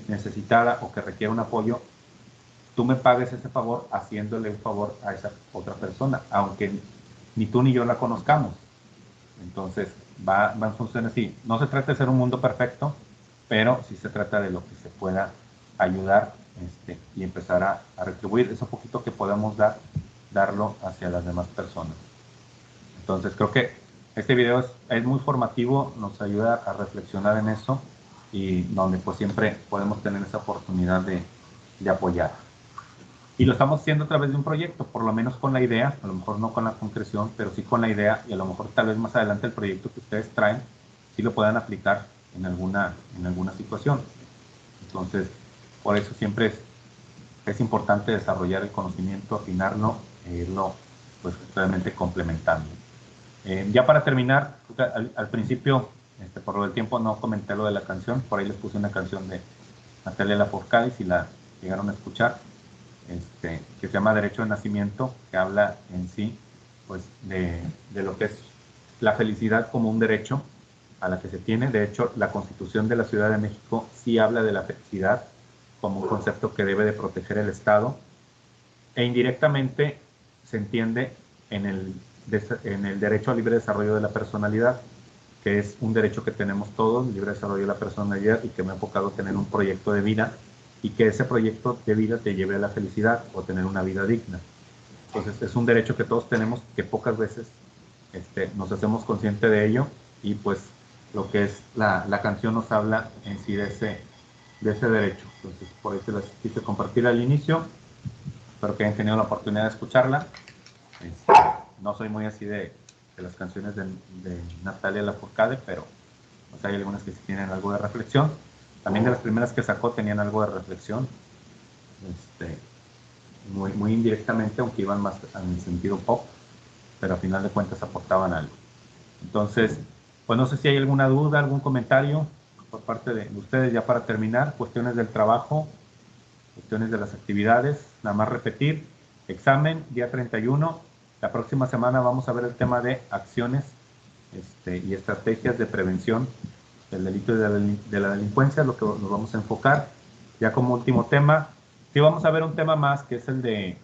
necesitada o que requiera un apoyo, tú me pagues ese favor haciéndole un favor a esa otra persona, aunque ni tú ni yo la conozcamos. Entonces va en función así. No se trata de ser un mundo perfecto, pero sí se trata de lo que se pueda ayudar y empezar a retribuir eso poquito que podemos darlo hacia las demás personas. Entonces creo que este video es muy formativo, nos ayuda a reflexionar en eso y donde pues siempre podemos tener esa oportunidad de apoyar. Y lo estamos haciendo a través de un proyecto, por lo menos con la idea, a lo mejor no con la concreción, pero sí con la idea y a lo mejor tal vez más adelante el proyecto que ustedes traen sí lo puedan aplicar en alguna situación. Entonces, por eso siempre es importante desarrollar el conocimiento, afinarlo e irlo pues realmente complementando. Ya para terminar, al principio, por lo del tiempo no comenté lo de la canción, por ahí les puse una canción de Natalia Lafourcade, si la llegaron a escuchar, que se llama Derecho de Nacimiento, que habla en sí pues de lo que es la felicidad como un derecho a la que se tiene. De hecho, la Constitución de la Ciudad de México sí habla de la felicidad como un concepto que debe de proteger el Estado, e indirectamente se entiende en el derecho al libre desarrollo de la personalidad, que es un derecho que tenemos todos, el libre desarrollo de la personalidad, y que me ha enfocado a tener un proyecto de vida y que ese proyecto de vida te lleve a la felicidad o tener una vida digna. Entonces es un derecho que todos tenemos, que pocas veces nos hacemos conscientes de ello, y pues lo que es la canción nos habla en sí de ese derecho. Entonces por eso las quise compartir al inicio, espero que hayan tenido la oportunidad de escucharla. No soy muy así de las canciones de Natalia Lafourcade, pero pues, hay algunas que sí tienen algo de reflexión. También de las primeras que sacó tenían algo de reflexión, muy indirectamente, aunque iban más en el sentido pop, pero a final de cuentas aportaban algo. Entonces, pues no sé si hay alguna duda, algún comentario por parte de ustedes ya para terminar, cuestiones del trabajo, cuestiones de las actividades. Nada más repetir, examen día 31, la próxima semana vamos a ver el tema de acciones y estrategias de prevención del delito y de la delincuencia, lo que nos vamos a enfocar. Ya como último tema, sí vamos a ver un tema más, que es el de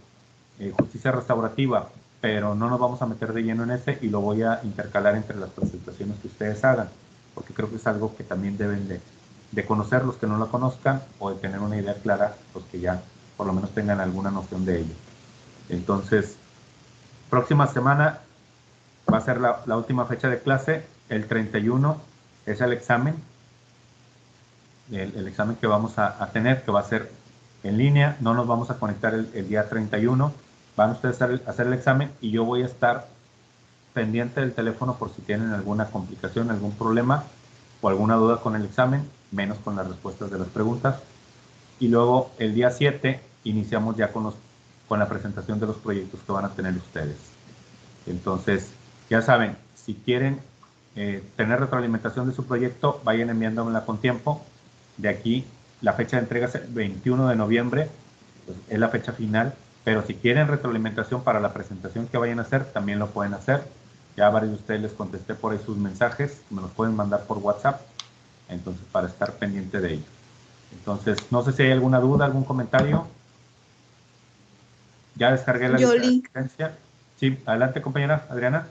justicia restaurativa, pero no nos vamos a meter de lleno en ese y lo voy a intercalar entre las presentaciones que ustedes hagan, porque creo que es algo que también deben de conocer los que no lo conozcan, o de tener una idea clara los que ya por lo menos tengan alguna noción de ello. Entonces, próxima semana va a ser la última fecha de clase, el 31 es el examen, el examen que vamos a tener, que va a ser en línea, no nos vamos a conectar el día 31, van ustedes a hacer el examen y yo voy a estar pendiente del teléfono por si tienen alguna complicación, algún problema o alguna duda con el examen, menos con las respuestas de las preguntas. Y luego el día 7 iniciamos ya con la presentación de los proyectos que van a tener ustedes. Entonces, ya saben, si quieren tener retroalimentación de su proyecto, vayan enviándomela con tiempo. De aquí, la fecha de entrega es el 21 de noviembre, pues es la fecha final, pero si quieren retroalimentación para la presentación que vayan a hacer, también lo pueden hacer. Ya a varios de ustedes les contesté por ahí sus mensajes, me los pueden mandar por WhatsApp, entonces para estar pendiente de ello. Entonces, no sé si hay alguna duda, algún comentario. Ya descargué la lista de Yoli. asistencia. Sí, adelante, compañera Adriana.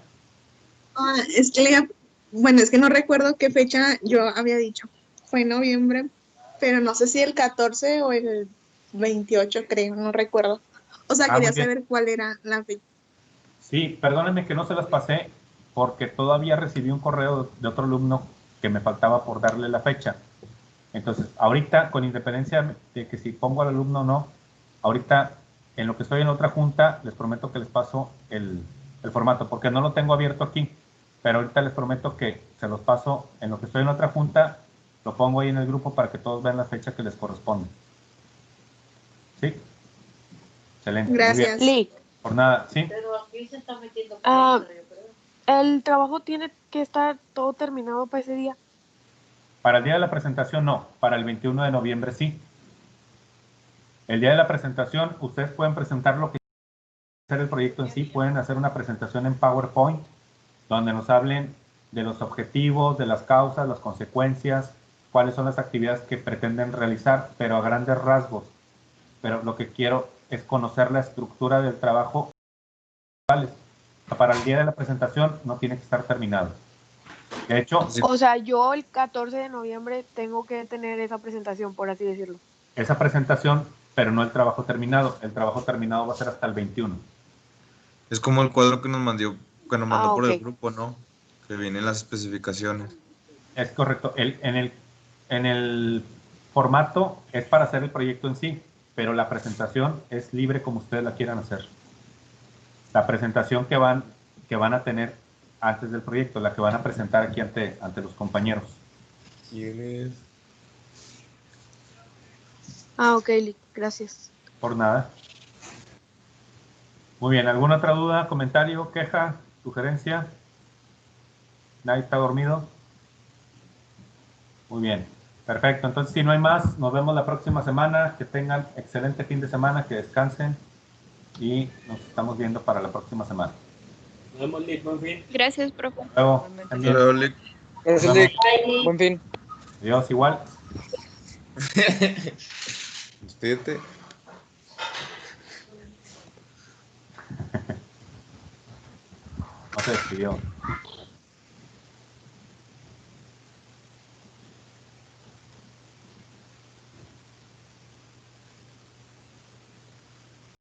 Es que, bueno, es que no recuerdo qué fecha yo había dicho. Fue en noviembre, pero no sé si el 14 o el 28, creo, no recuerdo. O sea, Muy quería bien. saber cuál era la fecha. Sí, perdónenme que no se las pasé porque todavía recibí un correo de otro alumno que me faltaba por darle la fecha. Entonces, ahorita, con independencia de que si pongo al alumno o no, ahorita, en lo que estoy en otra junta, les prometo que les paso el formato, porque no lo tengo abierto aquí, pero ahorita les prometo que se los paso en lo que estoy en otra junta, lo pongo ahí en el grupo para que todos vean la fecha que les corresponde. ¿Sí? Excelente, muy bien. Gracias. Lick, Por nada, ¿sí? el trabajo tiene que estar todo terminado para ese día. Para el día de la presentación no, para el 21 de noviembre sí. El día de la presentación ustedes pueden presentar lo que hacer el proyecto en sí, pueden hacer una presentación en PowerPoint donde nos hablen de los objetivos, de las causas, las consecuencias, cuáles son las actividades que pretenden realizar, pero a grandes rasgos. Pero lo que quiero es conocer la estructura del trabajo. Para el día de la presentación no tiene que estar terminado. De hecho, O sea, yo el 14 de noviembre tengo que tener esa presentación, por así decirlo. esa presentación, pero no el trabajo terminado. El trabajo terminado va a ser hasta el 21. Es como el cuadro que nos mandó por el ok. grupo, ¿no? Que vienen las especificaciones. Es correcto. En el formato es para hacer el proyecto en sí, pero la presentación es libre como ustedes la quieran hacer. La presentación que van a tener antes del proyecto, la que van a presentar aquí ante los compañeros. ¿Quién es? Ok, Lick, gracias. Por nada. Muy bien, ¿alguna otra duda, comentario, queja, sugerencia? ¿Nadie está dormido? Muy bien, perfecto. Entonces, si no hay más, nos vemos la próxima semana. Que tengan excelente fin de semana, que descansen y nos estamos viendo para la próxima semana. Nos vemos, Lick, buen fin. Gracias, profe. Hasta luego. Igualmente. Estén bien. Hola, Lick. Gracias, Nos vemos. Lick. Buen fin. Adiós, igual. Despídete. No se despidió.